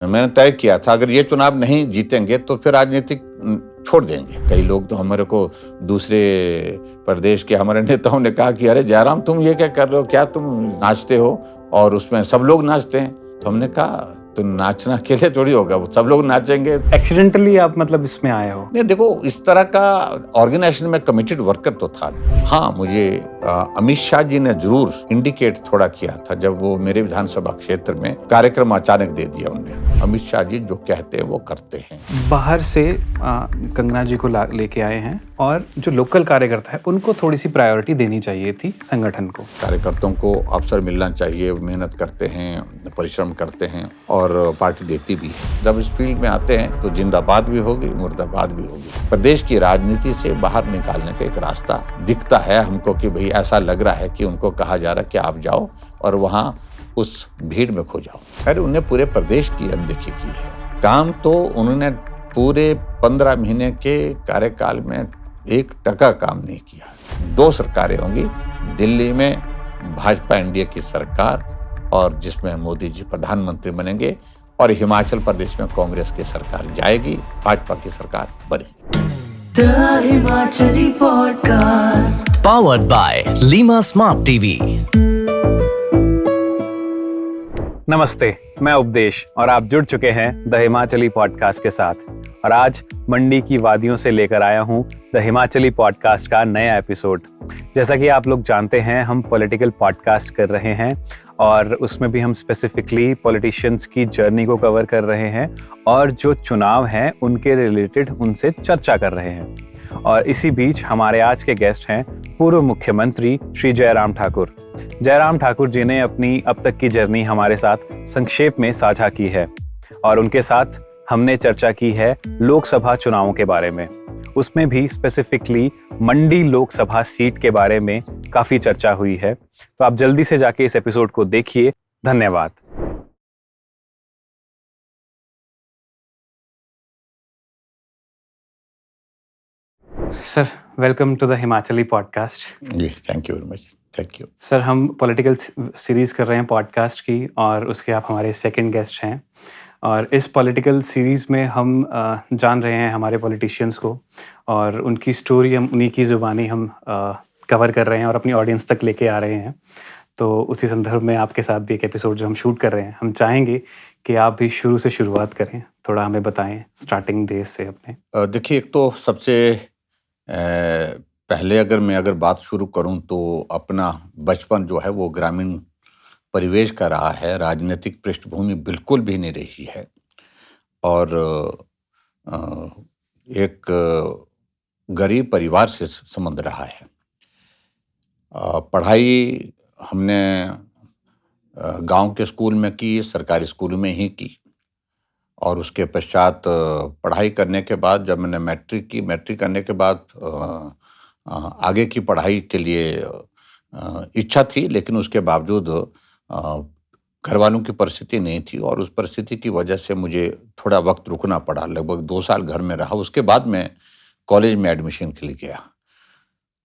मैंने तय किया था अगर ये चुनाव नहीं जीतेंगे तो फिर राजनीतिक छोड़ देंगे। कई लोग तो हमारे को दूसरे प्रदेश के हमारे नेताओं ने कहा कि अरे जयराम तुम ये क्या कर रहे हो, क्या तुम नाचते हो और उसमें सब लोग नाचते हैं। तो हमने कहा तो नाचना अकेले थोड़ी होगा, वो सब लोग नाचेंगे। एक्सीडेंटली आप मतलब इसमें आए हो? नहीं देखो, इस तरह का ऑर्गेनाइजेशन में कमिटेड वर्कर तो था। हाँ, मुझे अमित शाह जी ने जरूर इंडिकेट थोड़ा किया था जब वो मेरे विधानसभा क्षेत्र में कार्यक्रम अचानक दे दिया उन्होंने। अमित शाह जी जो कहते हैं वो करते हैं। बाहर से कंगना जी को लेके आए हैं और जो लोकल कार्यकर्ता है उनको थोड़ी सी प्रायोरिटी देनी चाहिए थी संगठन को। कार्यकर्ताओं को अवसर मिलना चाहिए, मेहनत करते हैं, परिश्रम करते हैं और पार्टी देती भी है। जब इस फील्ड में आते हैं तो जिंदाबाद भी होगी, मुर्दाबाद भी होगी। प्रदेश की राजनीति से बाहर निकालने का एक रास्ता दिखता है हमको कि भाई ऐसा लग रहा है कि उनको कहा जा रहा है कि आप जाओ और वहाँ उस भीड़ में खो जाओ। अरे उन्हें पूरे प्रदेश की अनदेखी की है। काम तो उन्होंने पूरे 15 महीने के कार्यकाल में 1% काम नहीं किया। 2 सरकारें होंगी, दिल्ली में भाजपा एनडीए की सरकार और जिसमें मोदी जी प्रधानमंत्री बनेंगे, और हिमाचल प्रदेश में कांग्रेस की सरकार जाएगी, भाजपा की सरकार बनेगी। The Himachali podcast powered by Lima smart TV. नमस्ते, मैं उपदेश और आप जुड़ चुके हैं द हिमाचली पॉडकास्ट के साथ। और आज मंडी की वादियों से लेकर आया हूं द हिमाचली पॉडकास्ट का नया एपिसोड। जैसा कि आप लोग जानते हैं, हम पॉलिटिकल पॉडकास्ट कर रहे हैं और उसमें भी हम स्पेसिफिकली पॉलिटिशियंस की जर्नी को कवर कर रहे हैं और जो चुनाव हैं उनके रिलेटेड उनसे चर्चा कर रहे हैं। और इसी बीच हमारे आज के गेस्ट हैं पूर्व मुख्यमंत्री श्री जयराम ठाकुर। जयराम ठाकुर जी ने अपनी अब तक की जर्नी हमारे साथ संक्षेप में साझा की है और उनके साथ हमने चर्चा की है लोकसभा चुनावों के बारे में। उसमें भी स्पेसिफिकली मंडी लोकसभा सीट के बारे में काफी चर्चा हुई है। तो आप जल्दी से जाके इस एपिसोड को देखिए। धन्यवाद। Sir, welcome to the Himachali podcast. जी, thank you very much. Thank you sir, हम पॉलिटिकल सीरीज कर रहे हैं पॉडकास्ट की और उसके आप हमारे सेकंड गेस्ट हैं। और इस पॉलिटिकल सीरीज़ में हम जान रहे हैं हमारे पॉलिटिशियंस को और उनकी स्टोरी हम उन्हीं की ज़ुबानी हम कवर कर रहे हैं और अपनी ऑडियंस तक लेके आ रहे हैं। तो उसी संदर्भ में आपके साथ भी एक एपिसोड जो हम शूट कर रहे हैं, हम चाहेंगे कि आप भी शुरू से शुरुआत करें, थोड़ा हमें बताएं स्टार्टिंग डेज से अपने। देखिए, एक तो सबसे पहले अगर बात शुरू करूं तो अपना बचपन जो है वो ग्रामीण परिवेश का रहा है। राजनीतिक पृष्ठभूमि बिल्कुल भी नहीं रही है और एक गरीब परिवार से संबंध रहा है। पढ़ाई हमने गांव के स्कूल में की, सरकारी स्कूल में ही की और उसके पश्चात पढ़ाई करने के बाद जब मैंने मैट्रिक करने के बाद आगे की पढ़ाई के लिए इच्छा थी, लेकिन उसके बावजूद घर वालों की परिस्थिति नहीं थी और उस परिस्थिति की वजह से मुझे थोड़ा वक्त रुकना पड़ा। लगभग 2 साल घर में रहा। उसके बाद मैं कॉलेज में एडमिशन के लिए गया।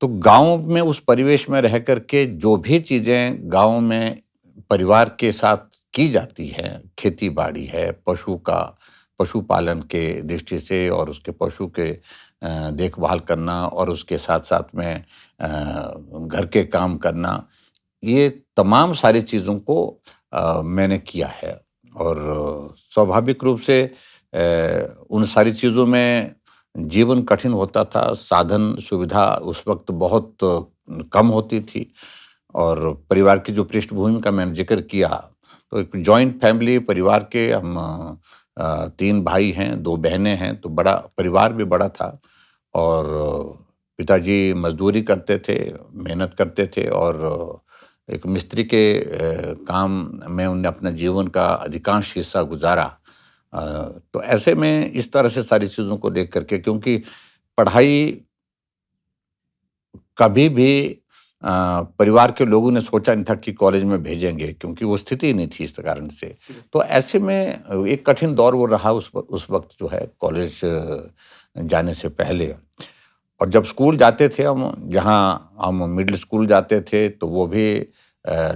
तो गांव में उस परिवेश में रह करके जो भी चीज़ें गांव में परिवार के साथ की जाती हैं, खेती बाड़ी है, पशुपालन के दृष्टि से और उसके पशु के देखभाल करना और उसके साथ साथ में घर के काम करना, ये तमाम सारी चीज़ों को मैंने किया है। और स्वाभाविक रूप से उन सारी चीज़ों में जीवन कठिन होता था। साधन सुविधा उस वक्त बहुत कम होती थी और परिवार की जो पृष्ठभूमि का मैंने जिक्र किया, तो एक जॉइंट फैमिली परिवार के हम 3 भाई हैं, 2 बहनें हैं, तो बड़ा परिवार भी बड़ा था। और पिताजी मजदूरी करते थे, मेहनत करते थे और एक मिस्त्री के काम में उन्होंने अपना जीवन का अधिकांश हिस्सा गुजारा। तो ऐसे में इस तरह से सारी चीज़ों को देख करके, क्योंकि पढ़ाई कभी भी परिवार के लोगों ने सोचा नहीं था कि कॉलेज में भेजेंगे, क्योंकि वो स्थिति नहीं थी इस कारण से। तो ऐसे में एक कठिन दौर वो रहा उस वक्त जो है कॉलेज जाने से पहले। और जब स्कूल जाते थे हम, जहाँ हम मिडिल स्कूल जाते थे, तो वो भी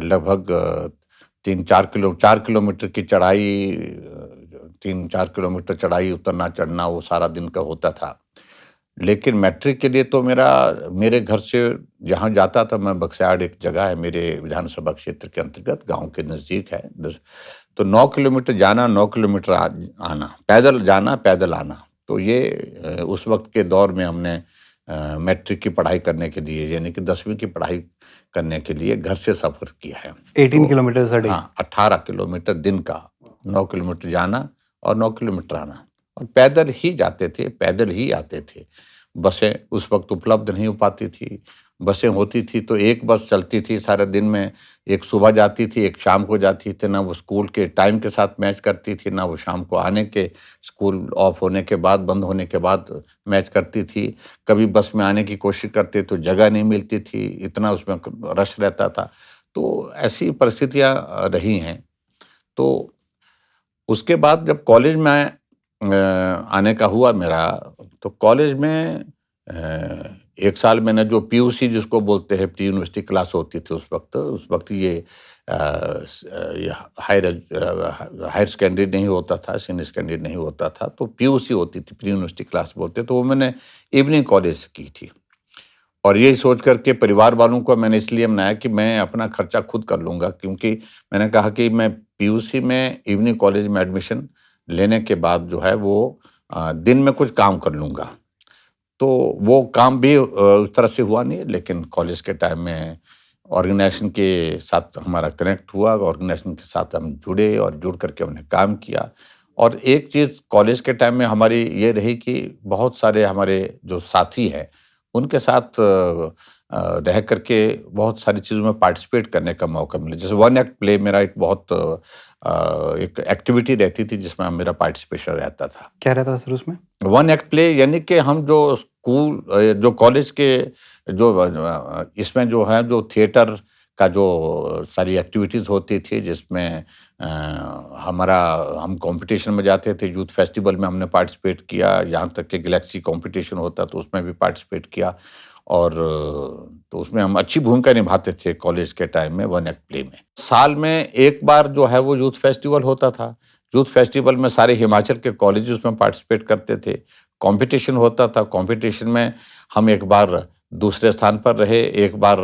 लगभग 4 किलोमीटर की चढ़ाई 3-4 किलोमीटर चढ़ाई उतरना चढ़ना वो सारा दिन का होता था। लेकिन मैट्रिक के लिए तो मेरे घर से जहाँ जाता था मैं, बक्सयाड़ एक जगह है मेरे विधानसभा क्षेत्र के अंतर्गत, गाँव के नज़दीक है। तो 9 किलोमीटर जाना, 9 किलोमीटर आना, पैदल जाना, पैदल आना। तो ये उस वक्त के दौर में हमने मैट्रिक की पढ़ाई करने के लिए, यानी कि 10वीं की पढ़ाई करने के लिए घर से सफ़र किया है। 18 किलोमीटर a day? हाँ, 18 किलोमीटर दिन का, 9 किलोमीटर जाना और 9 किलोमीटर आना, और पैदल ही जाते थे, पैदल ही आते थे। बसें उस वक्त उपलब्ध नहीं हो पाती थी। बसें होती थी तो एक बस चलती थी सारे दिन में, एक सुबह जाती थी, एक शाम को जाती थी। ना वो स्कूल के टाइम के साथ मैच करती थी, ना वो शाम को आने के, स्कूल ऑफ होने के बाद, बंद होने के बाद मैच करती थी। कभी बस में आने की कोशिश करते तो जगह नहीं मिलती थी, इतना उसमें रश रहता था। तो ऐसी परिस्थितियाँ रही हैं। तो उसके बाद जब कॉलेज में आने का हुआ मेरा, तो कॉलेज में 1 साल मैंने जो पीयूसी जिसको बोलते हैं, प्री यूनिवर्सिटी क्लास होती थी उस वक्त ये हायर सेकेंडरी नहीं होता था, सीनियर सेकेंडरी नहीं होता था, तो पीयूसी होती थी, प्री यूनिवर्सिटी क्लास बोलते। तो वो मैंने इवनिंग कॉलेज से की थी, और यही सोच करके परिवार वालों को मैंने इसलिए मनाया कि मैं अपना खर्चा खुद कर लूँगा, क्योंकि मैंने कहा कि मैं पीयूसी में इवनिंग कॉलेज में एडमिशन लेने के बाद जो है वो दिन में कुछ काम कर लूँगा। तो वो काम भी उस तरह से हुआ नहीं, लेकिन कॉलेज के टाइम में ऑर्गेनाइजेशन के साथ हमारा कनेक्ट हुआ, ऑर्गेनाइजेशन के साथ हम जुड़े और जुड़ करके हमने काम किया। और एक चीज़ कॉलेज के टाइम में हमारी ये रही कि बहुत सारे हमारे जो साथी हैं उनके साथ रह करके बहुत सारी चीज़ों में पार्टिसिपेट करने का मौका मिला। जैसे वन एक्ट प्ले मेरा एक बहुत एक एक्टिविटी रहती थी जिसमें मेरा पार्टिसिपेशन रहता था। क्या रहता था सर उसमें? वन एक्ट प्ले यानी कि हम जो स्कूल जो कॉलेज के जो इसमें जो है जो थिएटर का जो सारी एक्टिविटीज़ होती थी, जिसमें हम कंपटीशन में जाते थे। यूथ फेस्टिवल में हमने पार्टिसिपेट किया, यहाँ तक कि गैलेक्सी कंपटीशन होता तो उसमें भी पार्टिसिपेट किया, और तो उसमें हम अच्छी भूमिका निभाते थे कॉलेज के टाइम में वन एक्ट प्ले में। साल में एक बार जो है वो यूथ फेस्टिवल होता था। यूथ फेस्टिवल में सारे हिमाचल के कॉलेज उसमें पार्टिसिपेट करते थे। कंपटीशन होता था, कंपटीशन में हम एक बार दूसरे स्थान पर रहे, एक बार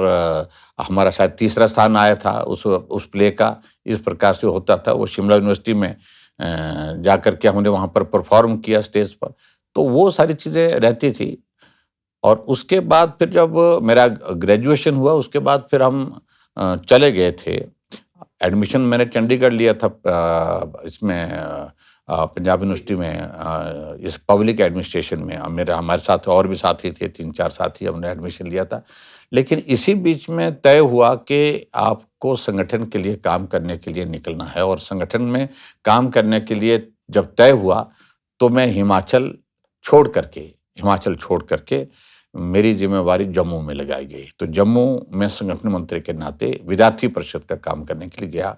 हमारा शायद तीसरा स्थान आया था उस प्ले का। इस प्रकार से होता था। वो शिमला यूनिवर्सिटी में जा कर के हमने वहाँ पर परफॉर्म किया स्टेज पर। तो वो सारी चीज़ें रहती थी। और उसके बाद फिर जब मेरा ग्रेजुएशन हुआ, उसके बाद फिर हम चले गए थे। एडमिशन मैंने चंडीगढ़ लिया था इसमें पंजाब यूनिवर्सिटी में, इस पब्लिक एडमिनिस्ट्रेशन में। हमारे साथ और भी साथी थे, 3-4 साथी, हमने एडमिशन लिया था। लेकिन इसी बीच में तय हुआ कि आपको संगठन के लिए काम करने के लिए निकलना है, और संगठन में काम करने के लिए जब तय हुआ तो मैं हिमाचल छोड़ करके मेरी जिम्मेवारी जम्मू में लगाई गई। तो जम्मू में संगठन मंत्री के नाते विद्यार्थी परिषद का काम करने के लिए गया,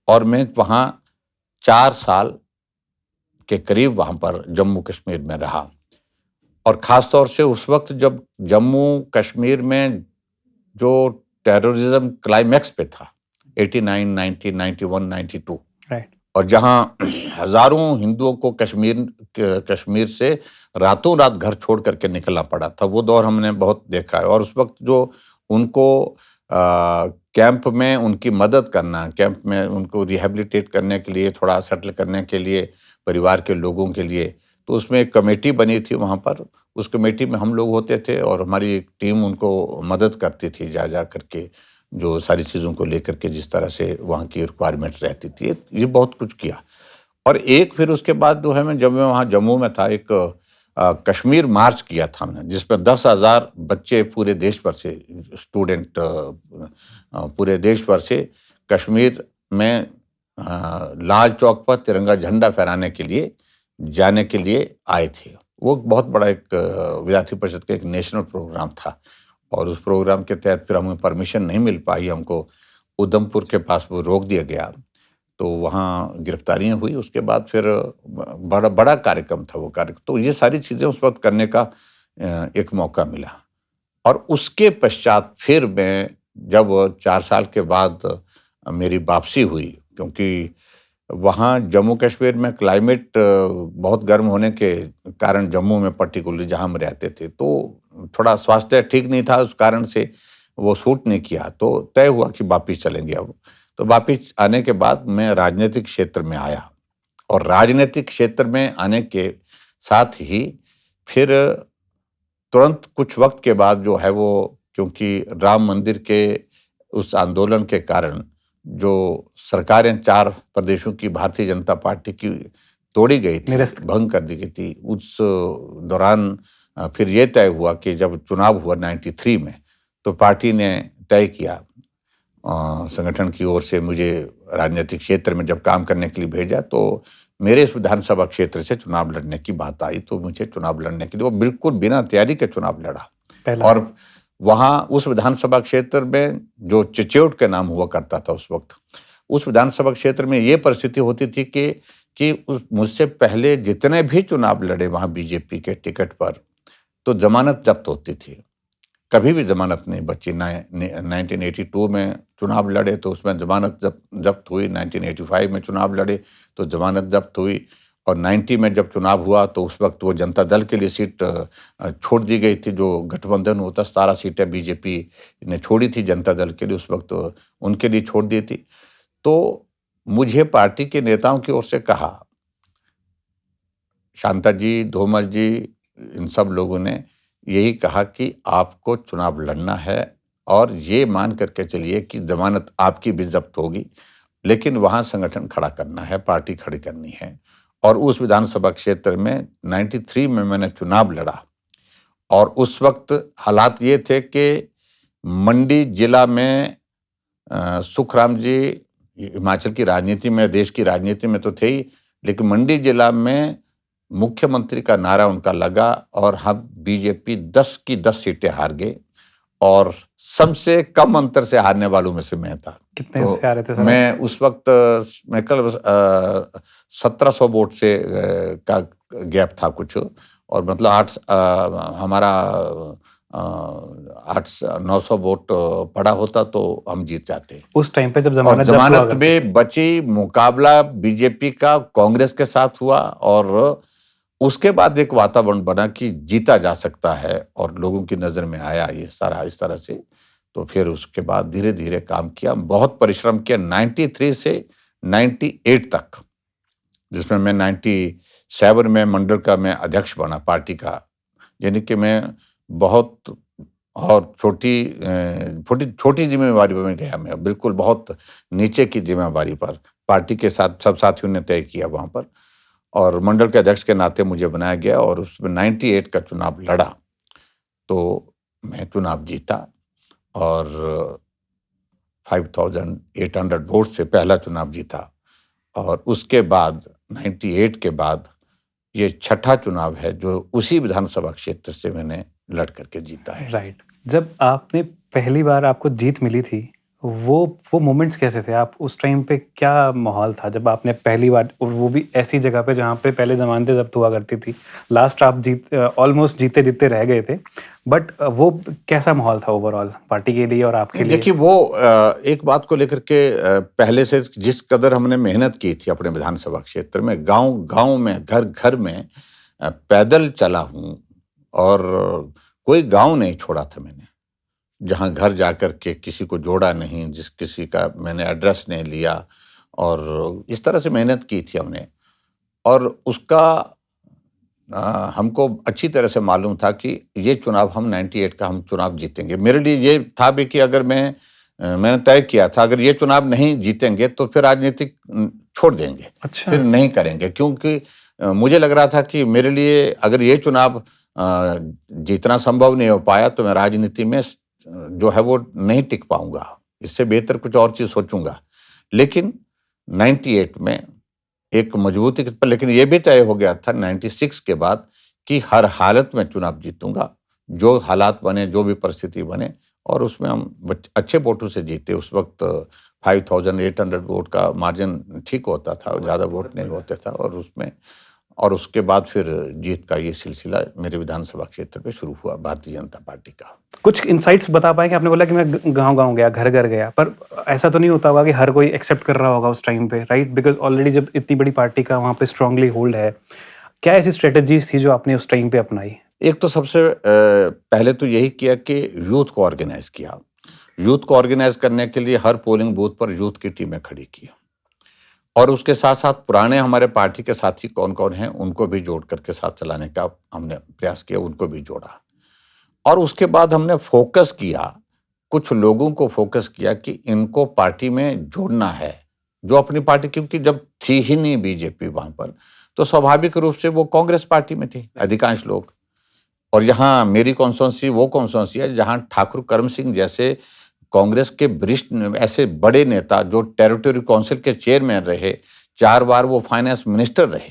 और मैं वहाँ 4 साल के करीब वहाँ पर जम्मू कश्मीर में रहा। और ख़ास तौर से उस वक्त जब जम्मू कश्मीर में जो टेररिज्म क्लाइमैक्स पे था, 89, 90, 91, 92, राइट। और जहाँ हज़ारों हिंदुओं को कश्मीर से रातों रात घर छोड़ करके निकलना पड़ा था, वो दौर हमने बहुत देखा है। और उस वक्त जो उनको कैंप में उनकी मदद करना, कैंप में उनको रिहेबिलिटेट करने के लिए, थोड़ा सेटल करने के लिए परिवार के लोगों के लिए, तो उसमें एक कमेटी बनी थी वहाँ पर। उस कमेटी में हम लोग होते थे, और हमारी एक टीम उनको मदद करती थी जा करके, जो सारी चीज़ों को लेकर के जिस तरह से वहाँ की रिक्वायरमेंट रहती थी। ये बहुत कुछ किया। और एक फिर उसके बाद जो है जब मैं वहाँ जम्मू में था, एक कश्मीर मार्च किया था हमने, जिसमें 10,000 बच्चे पूरे देश भर से, स्टूडेंट पूरे देश भर से कश्मीर में लाल चौक पर तिरंगा झंडा फहराने के लिए जाने के लिए आए थे। वो बहुत बड़ा एक विद्यार्थी परिषद का एक नेशनल प्रोग्राम था, और उस प्रोग्राम के तहत फिर हमें परमिशन नहीं मिल पाई। हमको उधमपुर के पास वो रोक दिया गया, तो वहाँ गिरफ्तारियाँ हुई। उसके बाद फिर बड़ा कार्यक्रम था वो कार्यक्रम। तो ये सारी चीज़ें उस वक्त करने का एक मौका मिला। और उसके पश्चात फिर मैं जब 4 साल के बाद मेरी वापसी हुई, क्योंकि वहाँ जम्मू कश्मीर में क्लाइमेट बहुत गर्म होने के कारण, जम्मू में पर्टिकुलरली जहाँ हम रहते थे, तो थोड़ा स्वास्थ्य ठीक नहीं था, उस कारण से वो सूट नहीं किया। तो तय हुआ कि वापिस चलेंगे अब। तो वापिस आने के बाद मैं राजनीतिक क्षेत्र में आया, और राजनीतिक क्षेत्र में आने के साथ ही फिर तुरंत कुछ वक्त के बाद जो है वो, क्योंकि राम मंदिर के उस आंदोलन के कारण जो सरकारें 4 प्रदेशों की भारतीय जनता पार्टी की तोड़ी गई थी, भंग कर दी गई थी, उस दौरान फिर ये तय हुआ कि जब चुनाव हुआ 93 में, तो पार्टी ने तय किया, संगठन की ओर से मुझे राजनीतिक क्षेत्र में जब काम करने के लिए भेजा, तो मेरे इस विधानसभा क्षेत्र से चुनाव लड़ने की बात आई। तो मुझे चुनाव लड़ने के लिए, वो बिल्कुल बिना तैयारी के चुनाव लड़ा। और वहाँ उस विधानसभा क्षेत्र में जो चिचौड़ के नाम हुआ करता था उस वक्त, उस विधानसभा क्षेत्र में ये परिस्थिति होती थी कि उस मुझसे पहले जितने भी चुनाव लड़े वहाँ बीजेपी के टिकट पर, तो जमानत जब्त होती थी, कभी भी जमानत नहीं बची। 1982 में चुनाव लड़े तो उसमें जमानत जब्त हुई, 1985 में चुनाव लड़े तो जमानत जब्त हुई, और 90 में जब चुनाव हुआ तो उस वक्त वो जनता दल के लिए सीट छोड़ दी गई थी। जो गठबंधन होता, 17 सीटें बीजेपी ने छोड़ी थी जनता दल के लिए, उस वक्त उनके लिए छोड़ दी थी। तो मुझे पार्टी के नेताओं की ओर से कहा, शांता जी, धूमल जी, इन सब लोगों ने यही कहा कि आपको चुनाव लड़ना है, और ये मान करके चलिए कि जमानत आपकी भी जब्त होगी, लेकिन वहाँ संगठन खड़ा करना है, पार्टी खड़ी करनी है। और उस विधानसभा क्षेत्र में 93 में मैंने चुनाव लड़ा, और उस वक्त हालात ये थे कि मंडी जिला में सुखराम जी हिमाचल की राजनीति में, देश की राजनीति में तो थे ही, लेकिन मंडी जिला में मुख्यमंत्री का नारा उनका लगा, और हम बीजेपी 10 की 10 सीटें हार गए, और सबसे कम अंतर से हारने वालों में से मैं था। कितने तो से हारे थे सर? मैं उस वक्त मैं कल 1700 वोट से का गैप था कुछ, और मतलब हमारा 900 वोट पड़ा होता तो हम जीत जाते। उस टाइम पे जब जमानत में बची, मुकाबला बीजेपी का कांग्रेस के साथ हुआ, और उसके बाद एक वातावरण बना कि जीता जा सकता है, और लोगों की नजर में आया ये सारा इस तरह से। तो फिर उसके बाद धीरे धीरे काम किया, बहुत परिश्रम किया 93 से 98 तक, जिसमें मैं 97 में मंडल का मैं अध्यक्ष बना पार्टी का, यानी कि मैं बहुत और छोटी जिम्मेवारी में गया। मैं बिल्कुल बहुत नीचे की जिम्मेवारी पर, पार्टी के साथ सब साथियों ने तय किया वहाँ पर, और मंडल के अध्यक्ष के नाते मुझे बनाया गया, और उसमें 98 का चुनाव लड़ा, तो मैं चुनाव जीता, और 5800 वोट से पहला चुनाव जीता। और उसके बाद 98 के बाद ये छठा चुनाव है जो उसी विधानसभा क्षेत्र से मैंने लड़ करके जीता है। राइट। जब आपने पहली बार आपको जीत मिली थी, वो मोमेंट्स कैसे थे? आप उस टाइम पे क्या माहौल था जब आपने पहली बार, और वो भी ऐसी जगह पे जहाँ पे पहले जमानतें जब्त हुआ करती थी, लास्ट आप ऑलमोस्ट जीते जीते रह गए थे, बट वो कैसा माहौल था ओवरऑल पार्टी के लिए और आपके लिए? देखिए, वो एक बात को लेकर के पहले से जिस कदर हमने मेहनत की थी अपने विधानसभा क्षेत्र में, गांव में, घर घर में पैदल चला हूँ, और कोई गांव नहीं छोड़ा था मैंने, जहाँ घर जाकर के किसी को जोड़ा नहीं, किसी का मैंने एड्रेस नहीं लिया, और इस तरह से मेहनत की थी हमने। और उसका हमको अच्छी तरह से मालूम था कि ये चुनाव हम 98 का हम चुनाव जीतेंगे। मेरे लिए ये था भी कि अगर मैंने तय किया था, अगर ये चुनाव नहीं जीतेंगे तो फिर राजनीतिक छोड़ देंगे। अच्छा। फिर नहीं करेंगे, क्योंकि मुझे लग रहा था कि मेरे लिए अगर ये चुनाव जीतना संभव नहीं हो पाया तो मैं राजनीति में जो है वो नहीं टिक पाऊंगा, इससे बेहतर कुछ और चीज सोचूंगा। लेकिन 98 में एक मजबूती पर, लेकिन ये भी तय हो गया था 96 के बाद कि हर हालत में चुनाव जीतूंगा, जो हालात बने, जो भी परिस्थिति बने। और उसमें हम अच्छे वोटों से जीते। उस वक्त 5800 वोट का मार्जिन ठीक होता था, ज़्यादा वोट नहीं होते था, और उसमें और उसके बाद फिर जीत का ये सिलसिला मेरे विधानसभा क्षेत्र पे शुरू हुआ भारतीय जनता पार्टी का। कुछ इनसाइट्स बता पाएंगे? आपने बोला कि मैं गांव-गांव गया, घर-घर गया, पर ऐसा तो नहीं होता होगा कि हर कोई एक्सेप्ट कर रहा होगा उस टाइम पे, राइट? बिकॉज़ ऑलरेडी जब इतनी बड़ी पार्टी का वहाँ पे स्ट्रांगली होल्ड है, क्या ऐसी स्ट्रेटजीज थी जो आपने उस टाइम पे अपनाई? एक तो सबसे पहले तो यही किया कि यूथ को ऑर्गेनाइज किया। यूथ को ऑर्गेनाइज करने के लिए हर पोलिंग बूथ पर यूथ की टीमें खड़ी की और उसके साथ साथ पुराने हमारे पार्टी के साथी कौन कौन हैं उनको भी जोड़ करके साथ चलाने का हमने प्रयास किया, उनको भी जोड़ा। और उसके बाद हमने फोकस किया, कुछ लोगों को फोकस किया कि इनको पार्टी में जोड़ना है, जो अपनी पार्टी, क्योंकि जब थी ही नहीं बीजेपी वहां पर, तो स्वाभाविक रूप से वो कांग्रेस पार्टी में थे अधिकांश लोग। और यहाँ मेरी कॉन्स्टिट्यूंसी वो कॉन्स्टिट्यूंसी है जहाँ ठाकुर करम सिंह जैसे कांग्रेस के वरिष्ठ ऐसे बड़े नेता जो टेरिटरी काउंसिल के चेयरमैन रहे, 4 बार वो फाइनेंस मिनिस्टर रहे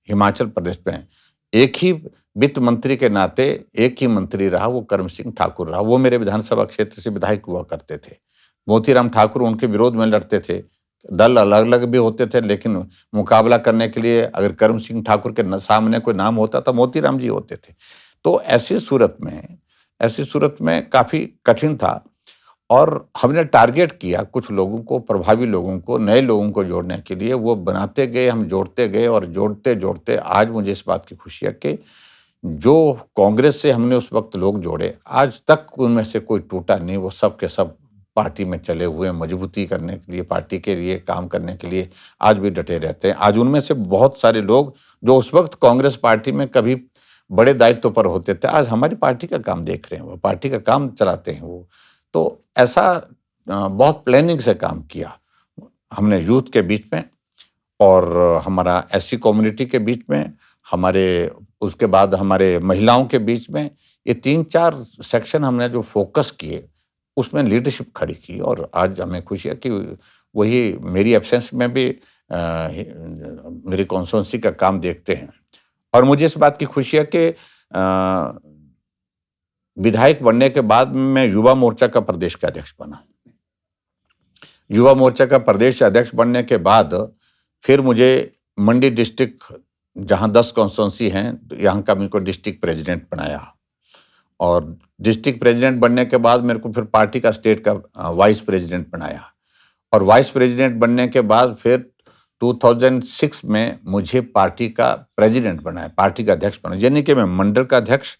हिमाचल प्रदेश में, एक ही वित्त मंत्री के नाते एक ही मंत्री रहा, वो करम सिंह ठाकुर रहा। वो मेरे विधानसभा क्षेत्र से विधायक हुआ करते थे। मोतीराम ठाकुर उनके विरोध में लड़ते थे, दल अलग अलग भी होते थे, लेकिन मुकाबला करने के लिए अगर करम सिंह ठाकुर के सामने कोई नाम होता था, मोतीराम जी होते थे। तो ऐसी सूरत में काफ़ी कठिन था और हमने टारगेट किया कुछ लोगों को, प्रभावी लोगों को, नए लोगों को जोड़ने के लिए। वो बनाते गए, हम जोड़ते गए और जोड़ते जोड़ते आज मुझे इस बात की खुशी है कि जो कांग्रेस से हमने उस वक्त लोग जोड़े, आज तक उनमें से कोई टूटा नहीं। वो सब के सब पार्टी में चले हुए, मजबूती करने के लिए, पार्टी के लिए काम करने के लिए आज भी डटे रहते हैं। आज उनमें से बहुत सारे लोग जो उस वक्त कांग्रेस पार्टी में कभी बड़े दायित्व पर होते थे, आज हमारी पार्टी का काम देख रहे हैं, वो पार्टी का काम चलाते हैं वो। तो ऐसा बहुत प्लानिंग से काम किया हमने यूथ के बीच में और हमारा एससी कम्युनिटी के बीच में, उसके बाद हमारे महिलाओं के बीच में। ये 3-4 सेक्शन हमने जो फोकस किए उसमें लीडरशिप खड़ी की और आज हमें खुशी है कि वही मेरी एब्सेंस में भी मेरी कॉन्स्टिट्यूंसी का काम देखते हैं। और मुझे इस बात की खुशी है कि विधायक बनने के बाद मैं युवा मोर्चा का प्रदेश का अध्यक्ष बना। युवा मोर्चा का प्रदेश अध्यक्ष बनने के बाद फिर मुझे मंडी डिस्ट्रिक्ट, जहां 10 कॉन्स्टिट्यूंसी हैं, यहाँ का मेरे को डिस्ट्रिक्ट प्रेसिडेंट बनाया और डिस्ट्रिक्ट प्रेसिडेंट बनने के बाद मेरे को फिर पार्टी का स्टेट का वाइस प्रेसिडेंट बनाया और वाइस प्रेसिडेंट बनने के बाद फिर 2006 में मुझे पार्टी का प्रेसिडेंट बनाया, पार्टी का अध्यक्ष बनाया। यानी कि मैं मंडल का अध्यक्ष,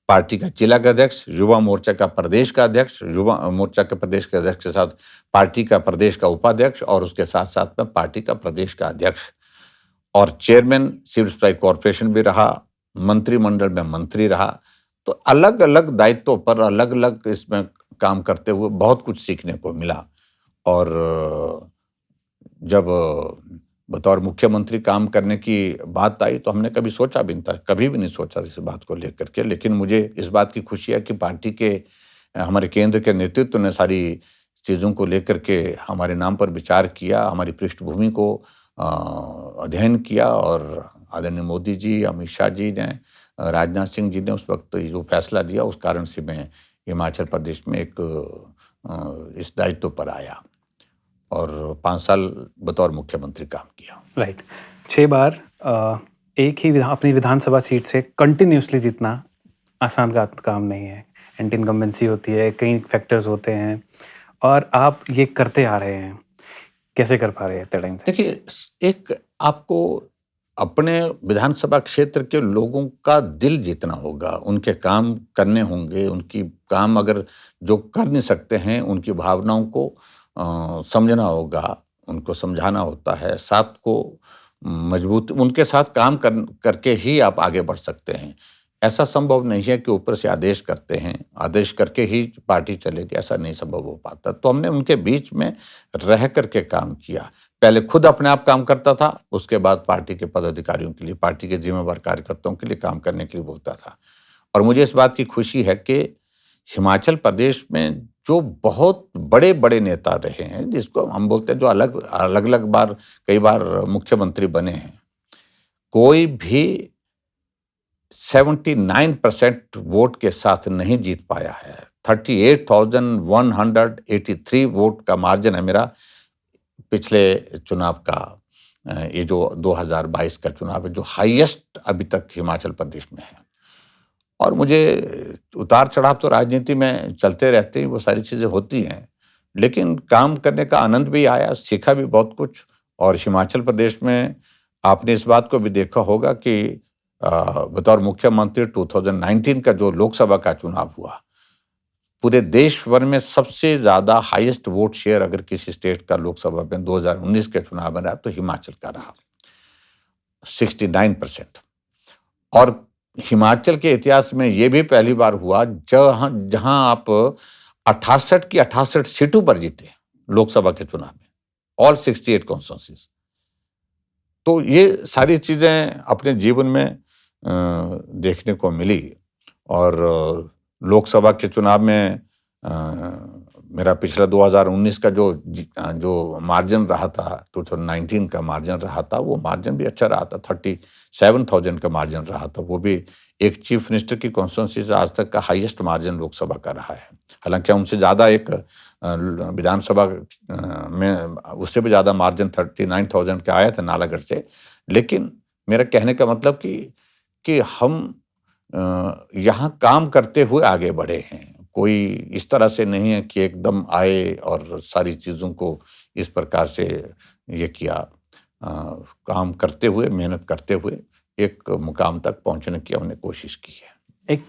पार्टी का जिला का अध्यक्ष, युवा मोर्चा का प्रदेश का अध्यक्ष, युवा मोर्चा के प्रदेश के अध्यक्ष के साथ पार्टी का प्रदेश का उपाध्यक्ष और उसके साथ साथ में पार्टी का प्रदेश का अध्यक्ष और चेयरमैन सिविल सप्लाई कॉर्पोरेशन भी रहा, मंत्रिमंडल में मंत्री रहा। तो अलग अलग दायित्वों पर अलग अलग इसमें काम करते हुए बहुत कुछ सीखने को मिला। और जब बतौर मुख्यमंत्री काम करने की बात आई तो हमने कभी सोचा भी नहीं था, कभी भी नहीं सोचा इस बात को लेकर के। लेकिन मुझे इस बात की खुशी है कि पार्टी के हमारे केंद्र के नेतृत्व ने सारी चीज़ों को लेकर के हमारे नाम पर विचार किया, हमारी पृष्ठभूमि को अध्ययन किया और आदरणीय मोदी जी, अमित शाह जी ने, राजनाथ सिंह जी ने उस वक्त जो फैसला लिया, उस कारण से मैं हिमाचल प्रदेश में एक इस दायित्व पर आया और 5 साल बतौर मुख्यमंत्री काम किया। राइट। 6 बार एक ही अपनी विधानसभा सीट से कंटिन्यूसली जीतना आसान का काम नहीं है। एंटी इनकम्बेंसी होती है, कई फैक्टर्स होते हैं और आप ये करते आ रहे हैं। कैसे कर पा रहे हैं इतने टाइम से? देखिए, एक आपको अपने विधानसभा क्षेत्र के लोगों का दिल जीतना होगा, उनके काम करने होंगे, उनकी काम अगर जो कर नहीं सकते हैं उनकी भावनाओं को समझना होगा, उनको समझाना होता है, साथ को मजबूत उनके साथ काम करके ही आप आगे बढ़ सकते हैं। ऐसा संभव नहीं है कि ऊपर से आदेश करते हैं, आदेश करके ही पार्टी चलेगी, ऐसा नहीं संभव हो पाता। तो हमने उनके बीच में रह करके काम किया। पहले खुद अपने आप काम करता था, उसके बाद पार्टी के पदाधिकारियों के लिए, पार्टी के जिम्मेवार कार्यकर्ताओं के लिए काम करने के लिए बोलता था। और मुझे इस बात की खुशी है कि हिमाचल प्रदेश में जो बहुत बड़े बड़े नेता रहे हैं, जिसको हम बोलते हैं जो अलग अलग बार कई बार मुख्यमंत्री बने हैं, कोई भी 79% वोट के साथ नहीं जीत पाया है। 38,183 वोट का मार्जिन है मेरा पिछले चुनाव का। ये जो 2022 का चुनाव है, जो हाईएस्ट अभी तक हिमाचल प्रदेश में है। और मुझे उतार चढ़ाव तो राजनीति में चलते रहते हैं, वो सारी चीज़ें होती हैं, लेकिन काम करने का आनंद भी आया, सीखा भी बहुत कुछ। और हिमाचल प्रदेश में आपने इस बात को भी देखा होगा कि बतौर मुख्यमंत्री 2019 का जो लोकसभा का चुनाव हुआ, पूरे देश भर में सबसे ज़्यादा हाईएस्ट वोट शेयर अगर किसी स्टेट का लोकसभा में 2019 के चुनाव में रहा तो हिमाचल का रहा, 69%। और हिमाचल के इतिहास में ये भी पहली बार हुआ जहां आप 68 की 68 सीटों पर जीते लोकसभा के चुनाव में, ऑल 68 कॉन्स्टिट्यूंसीज। तो ये सारी चीज़ें अपने जीवन में देखने को मिली। और लोकसभा के चुनाव में मेरा पिछला 2019 का जो मार्जिन रहा था, 2019 का मार्जिन रहा था, वो मार्जिन भी अच्छा रहा था, 37,000 का मार्जिन रहा था। वो भी एक चीफ मिनिस्टर की कॉन्स्टिट्यूंसी से आज तक का हाईएस्ट मार्जिन लोकसभा का रहा है। हालांकि उनसे ज़्यादा एक विधानसभा में उससे भी ज़्यादा मार्जिन 39,000 का आया था नालागढ़ से। लेकिन मेरा कहने का मतलब कि हम यहाँ काम करते हुए आगे बढ़े हैं। कोई इस तरह से नहीं है कि एकदम आए और सारी चीज़ों को इस प्रकार से ये किया। काम करते हुए, मेहनत करते हुए एक मुकाम तक पहुँचने की हमने कोशिश की है। एक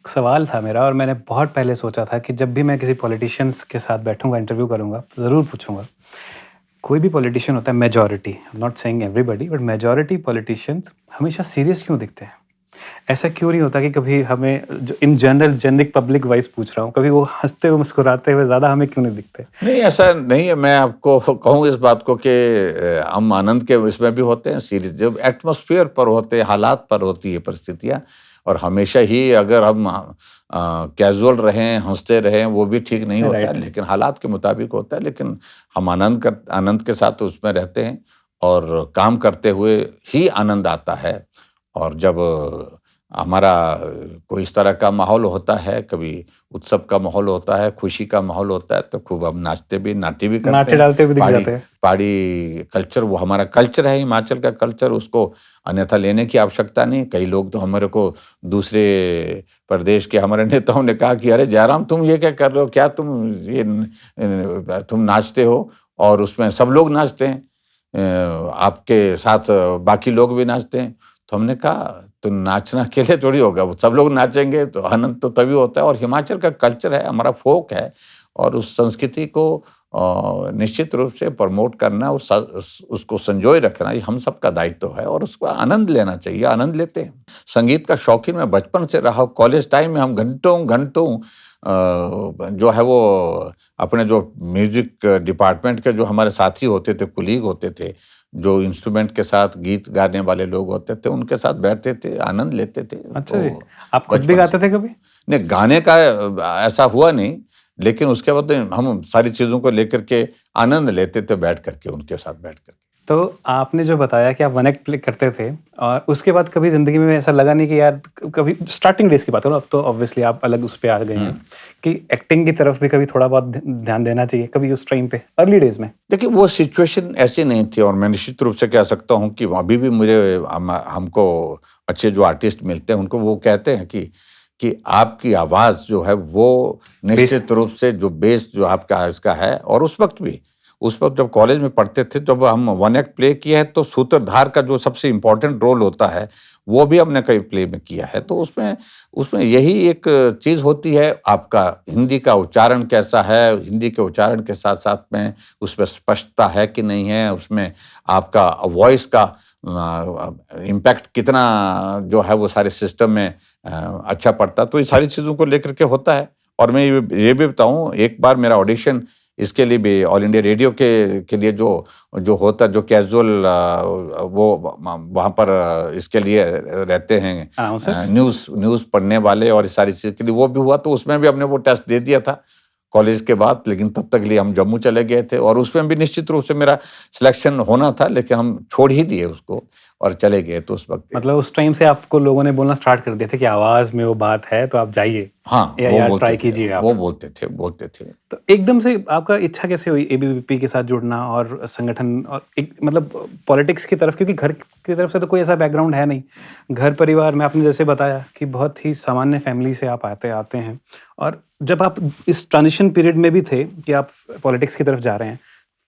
सवाल था मेरा, और मैंने बहुत पहले सोचा था कि जब भी मैं किसी पॉलिटिशियंस के साथ बैठूंगा, इंटरव्यू करूंगा, ज़रूर पूछूंगा, कोई भी पॉलिटिशियन होता है, majority, I am not saying everybody, but majority politicians हमेशा सीरियस क्यों दिखते हैं? ऐसा क्यों नहीं होता कि कभी हमें, जो in general generic public wise पूछ रहा हूँ, कभी वो हंसते हुए मुस्कुराते हुए ज़्यादा हमें क्यों नहीं दिखते? नहीं, ऐसा नहीं है। मैं आपको कहूँ इस बात को कि हम आनंद के इसमें भी होते हैं सीरीज, जब एटमॉस्फेयर पर होते हैं, हालात पर होती है परिस्थितियाँ। और हमेशा ही अगर हम कैजुअल रहें, हंसते रहें, वो भी ठीक नहीं होता है, लेकिन हालात के मुताबिक होता है। लेकिन हम आनंद के साथ उसमें रहते हैं और काम करते हुए ही आनंद आता है। और जब हमारा कोई इस तरह का माहौल होता है, कभी उत्सव का माहौल होता है, खुशी का माहौल होता है, तो खूब हम नाचते भी करते हैं, डालते भी दिख जाते हैं। पहाड़ी कल्चर, वो हमारा कल्चर है, हिमाचल का कल्चर, उसको अन्यथा लेने की आवश्यकता नहीं। कई लोग तो हमारे को दूसरे प्रदेश के हमारे नेताओं ने कहा कि अरे जयराम, तुम ये क्या कर रहे हो, क्या तुम नाचते हो और उसमें सब लोग नाचते हैं, आपके साथ बाकी लोग भी नाचते हैं। तो हमने कहा तो नाचना अकेले थोड़ी होगा, वो सब लोग नाचेंगे तो आनंद तो तभी होता है। और हिमाचल का कल्चर है, हमारा फोक है, और उस संस्कृति को निश्चित रूप से प्रमोट करना, उसको संजोए रखना, ये हम सबका दायित्व है और उसका आनंद लेना चाहिए। आनंद लेते हैं। संगीत का शौकीन मैं बचपन से रहा हूँ। कॉलेज टाइम में हम घंटों जो है वो अपने जो म्यूजिक डिपार्टमेंट के जो हमारे साथी होते थे, कुलीग होते थे, जो इंस्ट्रूमेंट के साथ गीत गाने वाले लोग होते थे, उनके साथ बैठते थे, आनंद लेते थे। अच्छा जी, आप खुद भी गाते थे कभी? नहीं, गाने का ऐसा हुआ नहीं, लेकिन उसके बाद हम सारी चीज़ों को लेकर के आनंद लेते थे, बैठ करके उनके साथ बैठ करके। तो आपने जो बताया कि आप वन एक्ट प्ले करते थे, और उसके बाद कभी ज़िंदगी में ऐसा लगा नहीं कि यार, कभी स्टार्टिंग डेज की बात हो ना, अब तो ऑब्वियसली आप अलग उस पे आ गए हैं, कि एक्टिंग की तरफ भी कभी थोड़ा बहुत ध्यान देना चाहिए, कभी उस टाइम पे अर्ली डेज में? देखिए, वो सिचुएशन ऐसी नहीं थी। और मैं निश्चित रूप से कह सकता हूँ कि अभी भी हमको अच्छे जो आर्टिस्ट मिलते हैं, उनको वो कहते हैं कि आपकी आवाज़ जो है वो निश्चित रूप से जो बेस जो आपका इसका है। और उस वक्त जब कॉलेज में पढ़ते थे, जब हम वन एक्ट प्ले किया है, तो सूत्रधार का जो सबसे इम्पोर्टेंट रोल होता है, वो भी हमने कई प्ले में किया है। तो उसमें यही एक चीज़ होती है, आपका हिंदी का उच्चारण कैसा है, हिंदी के उच्चारण के साथ साथ में उसमें स्पष्टता है कि नहीं है, उसमें आपका वॉइस का इम्पैक्ट कितना जो है वो सारे सिस्टम में अच्छा पड़ता। तो ये सारी चीज़ों को लेकर के होता है। और मैं ये भी बताऊँ, एक बार मेरा ऑडिशन इसके लिए भी ऑल इंडिया रेडियो के लिए जो होता, जो कैजुअल वो वहाँ पर इसके लिए रहते हैं, न्यूज़ पढ़ने वाले और इस सारी चीज़ के लिए, वो भी हुआ। तो उसमें भी हमने वो टेस्ट दे दिया था कॉलेज के बाद, लेकिन तब तक लिए हम जम्मू चले गए थे, और उसमें भी निश्चित रूप से मेरा सिलेक्शन होना था, लेकिन हम छोड़ ही दिए उसको। और चले गए। तो उस वक्त मतलब उस टाइम से आपको लोगों ने बोलना स्टार्ट कर दिया था कि आवाज में वो बात है तो आप जाइए हाँ, या ट्राई कीजिए आप। वो बोलते थे। तो एकदम से आपका इच्छा कैसे हुई एबीवीपी के साथ जुड़ना और संगठन और एक मतलब पॉलिटिक्स की तरफ, क्योंकि घर की तरफ से तो कोई ऐसा बैकग्राउंड है नहीं, घर परिवार में आपने जैसे बताया कि बहुत ही सामान्य फैमिली से आप आते हैं, और जब आप इस ट्रांजिशन पीरियड में भी थे कि आप पॉलिटिक्स की तरफ जा रहे हैं,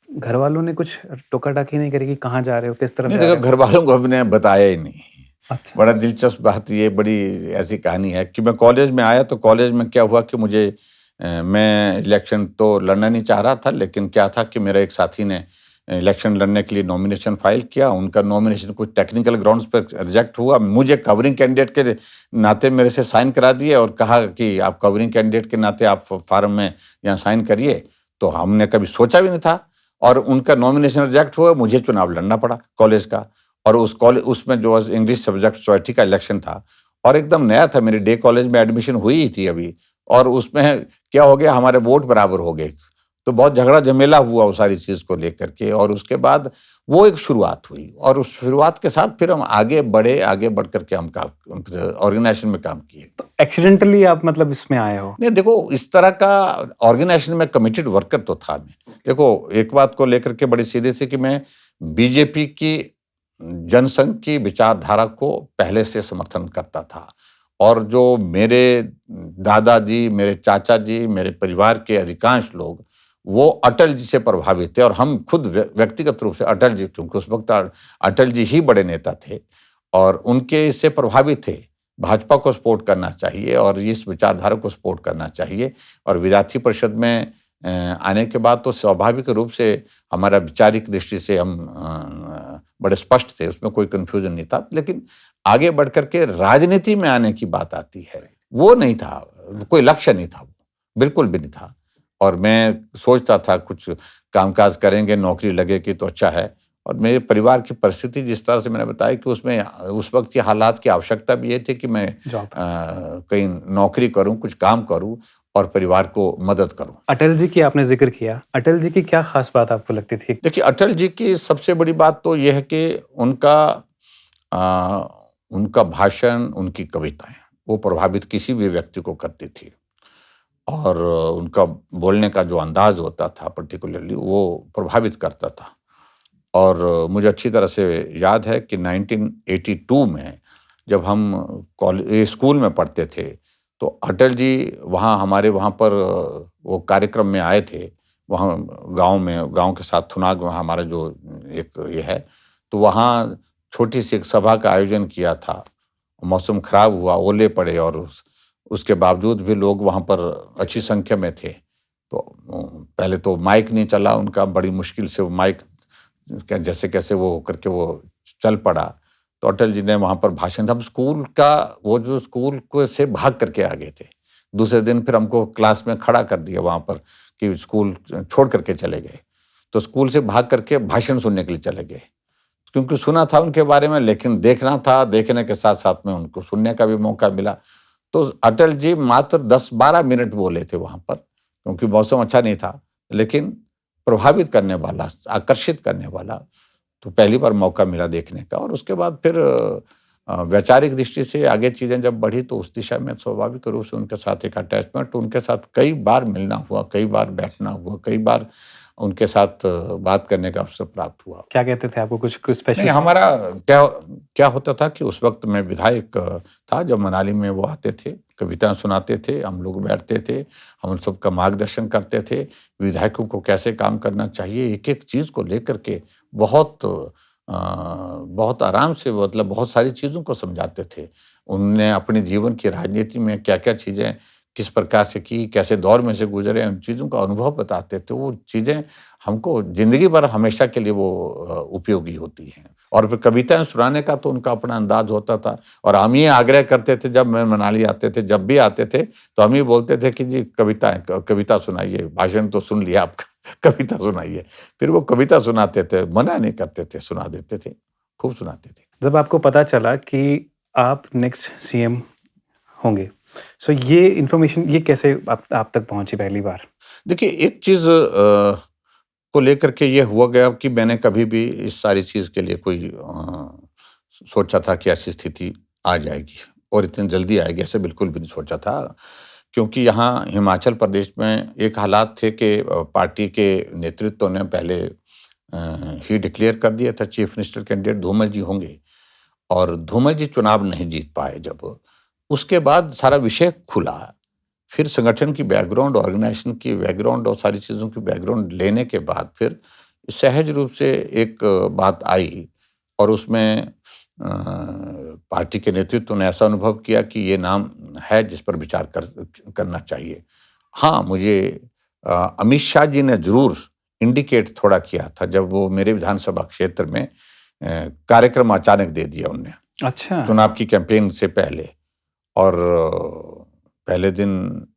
घर वालों ने कुछ टोका टाकी नहीं करी कि कहाँ जा रहे हो, किस तरफ नहीं जा रहे देखो, हो? घर वालों को हमने बताया ही नहीं। अच्छा। बड़ा दिलचस्प बात, ये बड़ी ऐसी कहानी है कि मैं कॉलेज में आया तो कॉलेज में क्या हुआ कि मुझे मैं इलेक्शन तो लड़ना नहीं चाह रहा था, लेकिन क्या था कि मेरा एक साथी ने इलेक्शन लड़ने के लिए नॉमिनेशन फाइल किया। उनका नॉमिनेशन कुछ टेक्निकल ग्राउंड्स पर रिजेक्ट हुआ। मुझे कवरिंग कैंडिडेट के नाते मेरे से साइन करा दिए और कहा कि आप कवरिंग कैंडिडेट के नाते आप फॉर्म में यहाँ साइन करिए। तो हमने कभी सोचा भी नहीं था, और उनका नॉमिनेशन रिजेक्ट हुआ, मुझे चुनाव लड़ना पड़ा कॉलेज का। और उस कॉलेज उसमें जो इंग्लिश सब्जेक्ट सोसाइटी का इलेक्शन था, और एकदम नया था, मेरी डे कॉलेज में एडमिशन हुई ही थी अभी, और उसमें क्या हो गया, हमारे वोट बराबर हो गए। तो बहुत झगड़ा झमेला हुआ उस सारी चीज़ को लेकर के, और उसके बाद वो एक शुरुआत हुई, और उस शुरुआत के साथ फिर हम आगे बढ़ करके हम ऑर्गेनाइजेशन में काम किए। तो एक्सीडेंटली आप मतलब इसमें आए हो? नहीं देखो, इस तरह का ऑर्गेनाइजेशन में कमिटेड वर्कर तो था मैं। देखो, एक बात को लेकर के बड़ी सीधी थी कि मैं बीजेपी की जनसंघ की विचारधारा को पहले से समर्थन करता था, और जो मेरे दादाजी, मेरे चाचा जी, मेरे परिवार के अधिकांश लोग वो अटल जी से प्रभावित थे, और हम खुद व्यक्तिगत रूप से अटल जी, क्योंकि उस वक्त अटल जी ही बड़े नेता थे और उनके इससे प्रभावित थे। भाजपा को सपोर्ट करना चाहिए और इस विचारधारा को सपोर्ट करना चाहिए। और विद्यार्थी परिषद में आने के बाद तो स्वाभाविक रूप से हमारा वैचारिक दृष्टि से हम बड़े स्पष्ट थे, उसमें कोई कन्फ्यूजन नहीं था। लेकिन आगे बढ़ करके राजनीति में आने की बात आती है, वो नहीं था, कोई लक्ष्य नहीं था, वो बिल्कुल भी नहीं था। और मैं सोचता था कुछ कामकाज करेंगे, नौकरी लगेगी तो अच्छा है। और मेरे परिवार की परिस्थिति जिस तरह से मैंने बताया कि उसमें उस वक्त के हालात की आवश्यकता भी ये थी कि मैं कहीं नौकरी करूं, कुछ काम करूं और परिवार को मदद करूं। अटल जी की आपने जिक्र किया, अटल जी की क्या खास बात आपको लगती थी? देखिए, अटल जी की सबसे बड़ी बात तो यह है कि उनका भाषण, उनकी कविताएं, वो प्रभावित किसी भी व्यक्ति को करती थी। और उनका बोलने का जो अंदाज होता था पर्टिकुलरली, वो प्रभावित करता था। और मुझे अच्छी तरह से याद है कि 1982 में जब हम स्कूल में पढ़ते थे, तो अटल जी हमारे वहाँ पर वो कार्यक्रम में आए थे। वहाँ गांव के साथ थुनाग में हमारा जो एक ये है, तो वहाँ छोटी सी एक सभा का आयोजन किया था। मौसम खराब हुआ, ओले पड़े, और उसके बावजूद भी लोग वहाँ पर अच्छी संख्या में थे। तो पहले तो माइक नहीं चला उनका, बड़ी मुश्किल से वो माइक जैसे कैसे वो करके वो चल पड़ा। तो अटल जी ने वहाँ पर भाषण, हम स्कूल को से भाग करके आ गए थे। दूसरे दिन फिर हमको क्लास में खड़ा कर दिया वहाँ पर कि स्कूल छोड़ करके चले गए। तो स्कूल से भाग करके भाषण सुनने के लिए चले गए, क्योंकि सुना था उनके बारे में, लेकिन देखना था, देखने के साथ साथ में उनको सुनने का भी मौका मिला। तो अटल जी मात्र 10-12 मिनट बोले थे वहाँ पर, क्योंकि मौसम अच्छा नहीं था, लेकिन प्रभावित करने वाला, आकर्षित करने वाला। तो पहली बार मौका मिला देखने का। और उसके बाद फिर वैचारिक दृष्टि से आगे चीज़ें जब बढ़ी, तो उस दिशा में स्वाभाविक रूप से उनके साथ एक अटैचमेंट, उनके साथ कई बार मिलना हुआ, कई बार बैठना हुआ, कई बार उनके साथ बात करने का अवसर प्राप्त हुआ। क्या कहते थे आपको, कुछ स्पेशल? नहीं, हमारा क्या होता था कि उस वक्त मैं विधायक था, जब मनाली में वो आते थे, कविताएं सुनाते थे, हम लोग बैठते थे, हम उन सबका मार्गदर्शन करते थे, विधायकों को कैसे काम करना चाहिए, एक एक चीज़ को लेकर के बहुत आराम से, मतलब बहुत सारी चीज़ों को समझाते थे। उनने अपने जीवन की राजनीति में क्या क्या चीज़ें किस प्रकार से की, कैसे दौर में से गुजरे, उन चीज़ों का अनुभव बताते थे। वो चीज़ें हमको ज़िंदगी भर हमेशा के लिए वो उपयोगी होती हैं। और फिर कविताएं सुनाने का तो उनका अपना अंदाज होता था, और हम ये आग्रह करते थे, जब मैं मनाली आते थे, जब भी आते थे, तो हम ही बोलते थे कि जी कविता सुनाइए, भाषण तो सुन लिया आपका, कविता सुनाइए। फिर वो कविता सुनाते थे, मना नहीं करते थे, सुना देते थे, खूब सुनाते थे। जब आपको पता चला कि आप नेक्स्ट सीएम होंगे, सो ये इन्फॉर्मेशन ये कैसे आप तक पहुंची पहली बार? देखिए, एक चीज़ को लेकर के ये हुआ गया कि मैंने कभी भी इस सारी चीज़ के लिए कोई सोचा था कि ऐसी स्थिति आ जाएगी और इतनी जल्दी आएगी ऐसे बिल्कुल भी नहीं सोचा था, क्योंकि यहाँ हिमाचल प्रदेश में एक हालात थे कि पार्टी के नेतृत्व ने पहले ही डिक्लेयर कर दिया था चीफ मिनिस्टर कैंडिडेट धूमल जी होंगे, और धूमल जी चुनाव नहीं जीत पाए। जब उसके बाद सारा विषय खुला, फिर संगठन की बैकग्राउंड, ऑर्गेनाइजेशन की बैकग्राउंड और सारी चीज़ों की बैकग्राउंड लेने के बाद फिर सहज रूप से एक बात आई, और उसमें पार्टी के नेतृत्व ने ऐसा अनुभव किया कि ये नाम है जिस पर विचार करना चाहिए। हाँ, मुझे अमित शाह जी ने ज़रूर इंडिकेट थोड़ा किया था जब वो मेरे विधानसभा क्षेत्र में कार्यक्रम अचानक दे दिया उनने, अच्छा, चुनाव की कैंपेन से पहले। और पहले दिन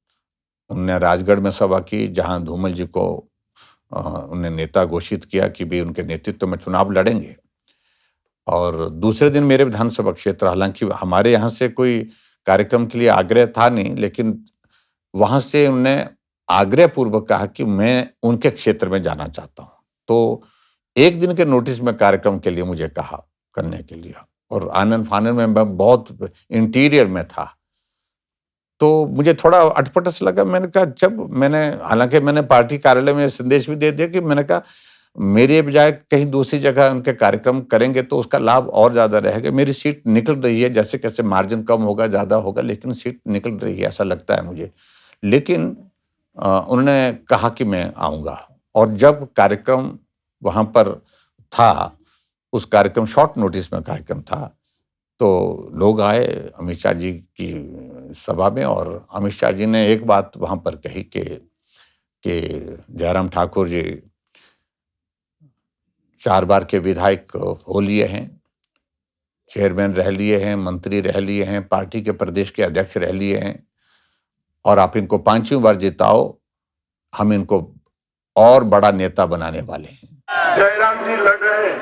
उनने राजगढ़ में सभा की, जहां धूमल जी को उन्हें नेता घोषित किया कि भी उनके नेतृत्व में चुनाव लड़ेंगे। और दूसरे दिन मेरे विधानसभा क्षेत्र, हालांकि हमारे यहाँ से कोई कार्यक्रम के लिए आग्रह था नहीं, लेकिन वहां से उन्होंने आग्रह पूर्वक कहा कि मैं उनके क्षेत्र में जाना चाहता हूं। तो एक दिन के नोटिस में कार्यक्रम के लिए मुझे कहा करने के लिए, और आनन फानन में मैं बहुत इंटीरियर में था, तो मुझे थोड़ा अटपटस लगा। मैंने कहा, जब मैंने, हालांकि मैंने पार्टी कार्यालय में संदेश भी दे दिया कि मैंने कहा मेरे बजाय कहीं दूसरी जगह उनके कार्यक्रम करेंगे तो उसका लाभ और ज़्यादा रहेगा। मेरी सीट निकल रही है, जैसे कैसे मार्जिन कम होगा ज़्यादा होगा, लेकिन सीट निकल रही है ऐसा लगता है मुझे। लेकिन उन्होंने कहा कि मैं आऊँगा, और जब कार्यक्रम वहाँ पर था, उस कार्यक्रम शॉर्ट नोटिस में कार्यक्रम था, तो लोग आए अमित शाह जी की सभा में, और अमित शाह जी ने एक बात वहाँ पर कही कि जयराम ठाकुर जी 4 बार के विधायक हो लिए हैं, चेयरमैन रह लिए हैं, मंत्री रह लिए हैं, पार्टी के प्रदेश के अध्यक्ष रह लिए हैं, और आप इनको 5वीं बार जिताओ, हम इनको और बड़ा नेता बनाने वाले हैं। जयराम जी लड़ रहे हैं,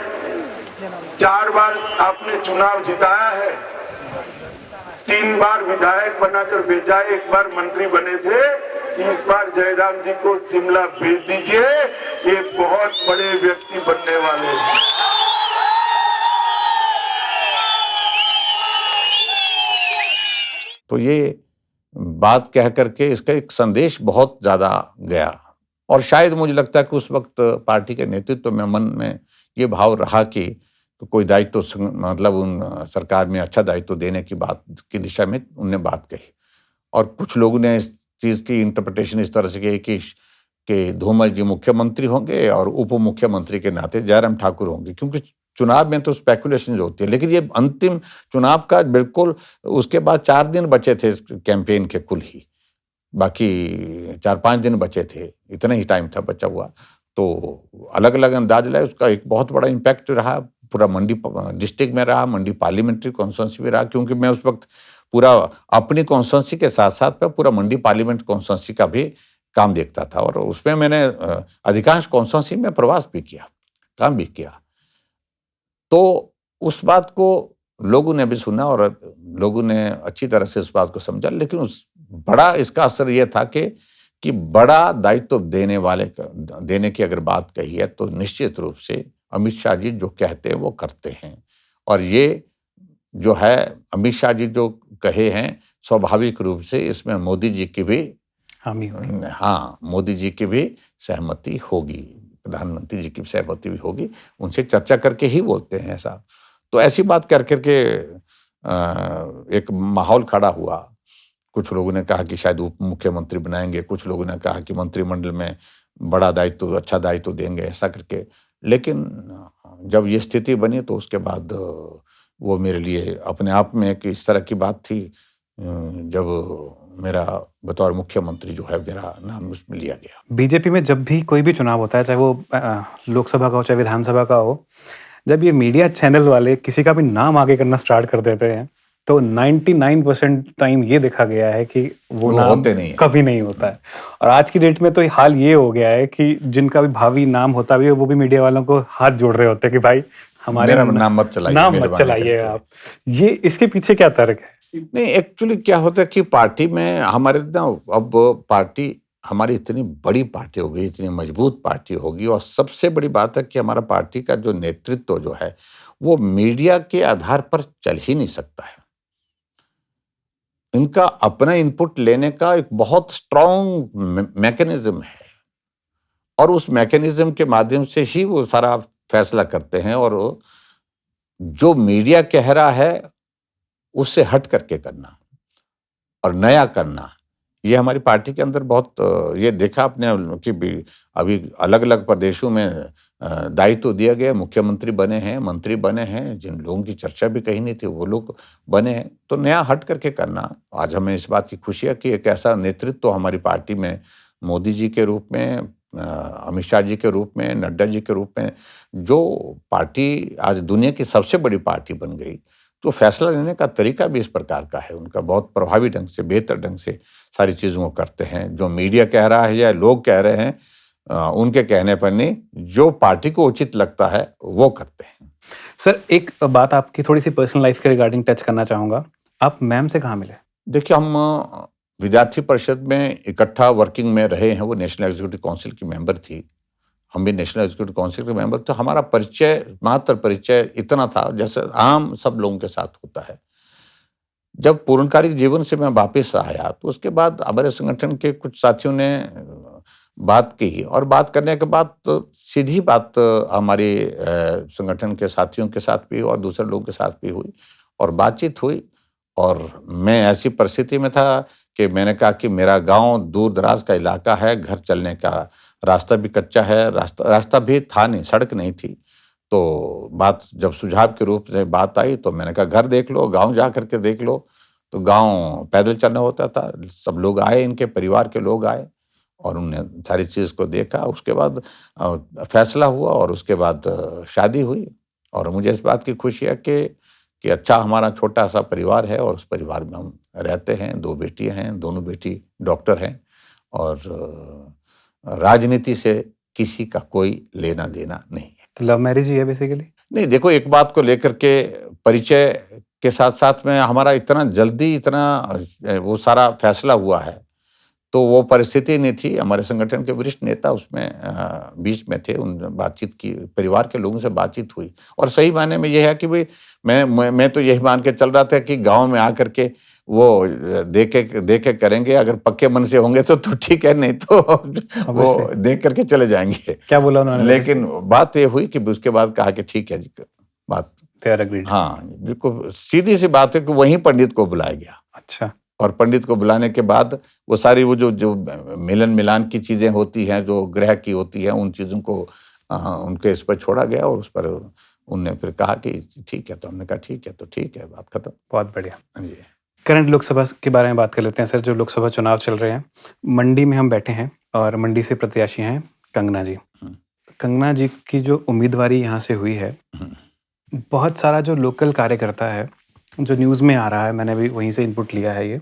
4 बार आपने चुनाव जिताया है, 3 बार विधायक बनाकर भेजा, 1 बार मंत्री बने थे। इस बार जयराम जी को शिमला भेज दीजिए, ये बहुत बड़े व्यक्ति बनने वाले हैं। तो ये बात कह करके इसका एक संदेश बहुत ज्यादा गया, और शायद मुझे लगता है कि उस वक्त पार्टी के नेतृत्व में मन में ये भाव रहा कि कोई दायित्व, मतलब उन सरकार में अच्छा दायित्व देने की बात की दिशा में उनने बात कही। और कुछ लोगों ने इस चीज़ की इंटरप्रिटेशन इस तरह से की कि धूमल जी मुख्यमंत्री होंगे और उप मुख्यमंत्री के नाते जयराम ठाकुर होंगे, क्योंकि चुनाव में तो स्पेकुलेशन होती है। लेकिन ये अंतिम चुनाव का बिल्कुल उसके बाद 4 दिन बचे थे कैंपेन के, कुल ही बाकी 4-5 दिन बचे थे, इतना ही टाइम था बचा हुआ। तो अलग अलग अंदाज लगाए, उसका एक बहुत बड़ा इम्पैक्ट रहा, पूरा मंडी डिस्ट्रिक्ट में रहा, मंडी पार्लियामेंट्री कॉन्स्टिट्यूंसी में रहा, क्योंकि मैं उस वक्त पूरा अपनी कॉन्स्टिट्यूंसी के साथ साथ में पूरा मंडी पार्लियामेंट कॉन्स्टिट्यूंसी का भी काम देखता था, और उसमें मैंने अधिकांश कॉन्स्टिट्यूंसी में प्रवास भी किया, काम भी किया। तो उस बात को लोगों ने भी सुना और लोगों ने अच्छी तरह से उस बात को समझा, लेकिन उस बड़ा इसका असर यह था कि बड़ा दायित्व देने की अगर बात कही है तो निश्चित रूप से अमित शाह जी जो कहते हैं वो करते हैं, और ये जो है अमित शाह जी जो कहे हैं स्वाभाविक रूप से इसमें मोदी जी की भी मोदी जी की भी सहमति होगी, प्रधानमंत्री जी की सहमति भी होगी, उनसे चर्चा करके ही बोलते हैं ऐसा। तो ऐसी बात कर करके एक माहौल खड़ा हुआ। कुछ लोगों ने कहा कि शायद उप मुख्यमंत्री बनाएंगे, कुछ लोगों ने कहा कि मंत्रिमंडल में बड़ा दायित्व, अच्छा दायित्व देंगे, ऐसा करके। लेकिन जब ये स्थिति बनी तो उसके बाद वो मेरे लिए अपने आप में एक इस तरह की बात थी, जब मेरा बतौर मुख्यमंत्री जो है मेरा नाम उसमें लिया गया। बीजेपी में जब भी कोई भी चुनाव होता है, चाहे वो लोकसभा का हो चाहे विधानसभा का हो, जब ये मीडिया चैनल वाले किसी का भी नाम आगे करना स्टार्ट कर देते हैं तो 99% टाइम ये देखा गया है कि वो नाम कभी नहीं होता है। और आज की डेट में तो हाल ये हो गया है कि जिनका भी भावी नाम होता भी है वो भी मीडिया वालों को हाथ जोड़ रहे होते हैं कि भाई हमारे नाम मत चलाइए आप। ये इसके पीछे क्या तर्क है? नहीं, एक्चुअली क्या होता है कि पार्टी में हमारे ना, अब पार्टी हमारी इतनी बड़ी पार्टी होगी, इतनी मजबूत पार्टी होगी, और सबसे बड़ी बात है कि हमारा पार्टी का जो नेतृत्व जो है वो मीडिया के आधार पर चल ही नहीं सकता है। इनका अपना इनपुट लेने का एक बहुत स्ट्रॉन्ग मैकेनिज्म है और उस मैकेनिज्म के माध्यम से ही वो सारा फैसला करते हैं और जो मीडिया कह रहा है उससे हट करके करना और नया करना, ये हमारी पार्टी के अंदर बहुत ये देखा आपने कि अभी अलग अलग प्रदेशों में दायित्व दिया गया, मुख्यमंत्री बने हैं, मंत्री बने हैं, जिन लोगों की चर्चा भी कहीं नहीं थी वो लोग बने हैं। तो नया हट करके करना, आज हमें इस बात की खुशी है कि एक ऐसा नेतृत्व तो हमारी पार्टी में मोदी जी के रूप में, अमित शाह जी के रूप में, नड्डा जी के रूप में, जो पार्टी आज दुनिया की सबसे बड़ी पार्टी बन गई, तो फैसला लेने का तरीका भी इस प्रकार का है उनका, बहुत प्रभावी ढंग से, बेहतर ढंग से सारी चीज़ों को करते हैं। जो मीडिया कह रहा है या लोग कह रहे हैं उनके कहने पर नहीं, जो पार्टी को उचित लगता है वो करते हैं। सर, एक बात आपकी थोड़ी सी पर्सनल लाइफ के रिगार्डिंग टच करना चाहूँगा। आप मैम से कहाँ मिले? देखिए, हम विद्यार्थी परिषद में इकट्ठा वर्किंग में रहे हैं। वो नेशनल एग्जीक्यूटिव काउंसिल की मेंबर थी, हम भी नेशनल एग्जीक्यूटिव काउंसिल के मेंबर। तो हमारा परिचय, मात्र परिचय इतना था जैसे आम सब लोगों के साथ होता है। जब पूर्णकालिक जीवन से मैं वापस आया तो उसके बाद हमारे संगठन के कुछ साथियों ने बात की और बात करने के बाद तो सीधी बात हमारे संगठन के साथियों के साथ भी और दूसरे लोगों के साथ भी हुई और बातचीत हुई। और मैं ऐसी परिस्थिति में था कि मैंने कहा कि मेरा गांव दूर दराज का इलाका है, घर चलने का रास्ता भी कच्चा है, रास्ता भी था नहीं, सड़क नहीं थी। तो बात जब सुझाव के रूप से बात आई तो मैंने कहा घर देख लो, गांव जा करके देख लो। तो गांव पैदल चलना होता था, सब लोग आए, इनके परिवार के लोग आए और उन्होंने सारी चीज़ को देखा। उसके बाद फैसला हुआ और उसके बाद शादी हुई। और मुझे इस बात की खुशी है कि अच्छा हमारा छोटा सा परिवार है और उस परिवार में हम रहते हैं। 2 बेटियां हैं, दोनों बेटी डॉक्टर हैं और राजनीति से किसी का कोई लेना देना नहीं है। तो लव मैरिज ही है बेसिकली? नहीं, देखो, एक बात को लेकर के परिचय के साथ साथ में हमारा इतना जल्दी इतना वो सारा फैसला हुआ है, तो वो परिस्थिति नहीं थी। हमारे संगठन के वरिष्ठ नेता उसमें बीच में थे, उन बातचीत की, परिवार के लोगों से बातचीत हुई। और सही मायने में ये है कि भाई मैं तो यही मान के चल रहा था कि गांव में आकर के वो देखे करेंगे, अगर पक्के मन से होंगे तो ठीक है, नहीं तो वो देख करके चले जाएंगे। क्या बोला उन्होंने? लेकिन बात ये हुई कि उसके बाद कहा कि ठीक है जी, बात हाँ बिल्कुल सीधी सी बात है कि वहीं पंडित को बुलाया गया। अच्छा। और पंडित को बुलाने के बाद वो सारी वो जो मिलन मिलान की चीज़ें होती हैं, जो ग्रह की होती हैं, उन चीज़ों को उनके इस पर छोड़ा गया और उस पर उनने फिर कहा कि ठीक है। तो हमने कहा ठीक है, तो ठीक है, बात खत्म। बहुत बढ़िया। जी। करंट लोकसभा के बारे में बात कर लेते हैं सर। जो लोकसभा चुनाव चल रहे हैं, मंडी में हम बैठे हैं और मंडी से प्रत्याशी हैं कंगना जी। कंगना जी की जो उम्मीदवारी यहाँ से हुई है, बहुत सारा जो लोकल कार्यकर्ता है, जो न्यूज़ में आ रहा है, मैंने भी वहीं से इनपुट लिया है, ये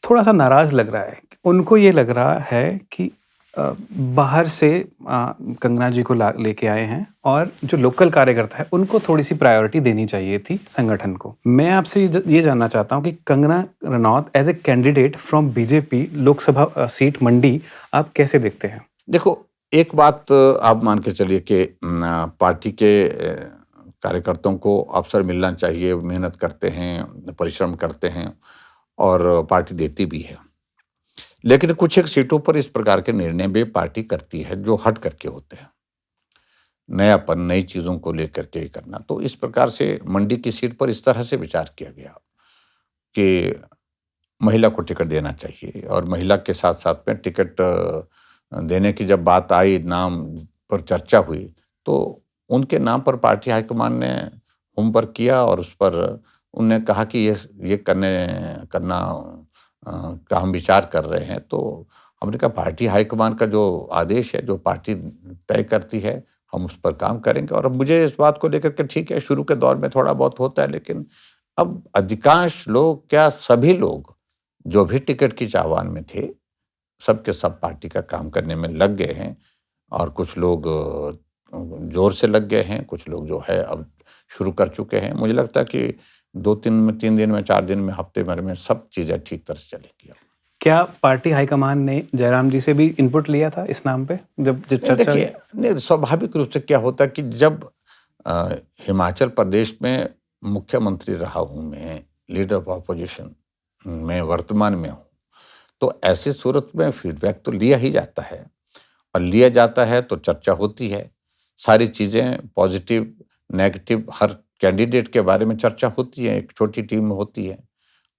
थोड़ा सा नाराज़ लग रहा है। उनको ये लग रहा है कि बाहर से कंगना जी को लेके आए हैं और जो लोकल कार्यकर्ता है उनको थोड़ी सी प्रायोरिटी देनी चाहिए थी संगठन को। मैं आपसे ये जानना चाहता हूँ कि Kangana Ranaut as a candidate from BJP Lok Sabha seat Mandi आप कैसे देखते हैं? देखो, एक बात आप मान के चलिए कि पार्टी के कार्यकर्ताओं को अवसर मिलना चाहिए, मेहनत करते हैं, परिश्रम करते हैं और पार्टी देती भी है। लेकिन कुछ एक सीटों पर इस प्रकार के निर्णय भी पार्टी करती है जो हट करके होते हैं, नयापन, नई चीज़ों को लेकर के करना। तो इस प्रकार से मंडी की सीट पर इस तरह से विचार किया गया कि महिला को टिकट देना चाहिए और महिला के साथ साथ में टिकट देने की जब बात आई, नाम पर चर्चा हुई, तो उनके नाम पर पार्टी हाईकमान ने होमवर्क किया और उस पर उनने कहा कि ये करना का हम विचार कर रहे हैं। तो हमने कहा पार्टी हाईकमान का जो आदेश है, जो पार्टी तय करती है, हम उस पर काम करेंगे। और अब मुझे इस बात को लेकर के ठीक है, शुरू के दौर में थोड़ा बहुत होता है, लेकिन अब अधिकांश लोग, क्या सभी लोग जो भी टिकट की चाहवान में थे, सब के सब पार्टी का काम करने में लग गए हैं। और कुछ लोग जोर से लग गए हैं, कुछ लोग जो है अब शुरू कर चुके हैं। मुझे लगता है कि 3 दिन में, 4 दिन में, हफ्ते भर में सब चीज़ें ठीक तरह से चलेंगी। क्या पार्टी हाईकमान ने जयराम जी से भी इनपुट लिया था इस नाम पे जब चर्चा? देखिए, स्वाभाविक रूप से क्या होता है कि जब हिमाचल प्रदेश में मुख्यमंत्री रहा हूँ मैं, लीडर ऑफ अपोजिशन में वर्तमान में हूँ, तो ऐसी सूरत में फीडबैक तो लिया ही जाता है, और लिया जाता है तो चर्चा होती है। सारी चीज़ें पॉजिटिव नेगेटिव हर कैंडिडेट के बारे में चर्चा होती है, एक छोटी टीम में होती है,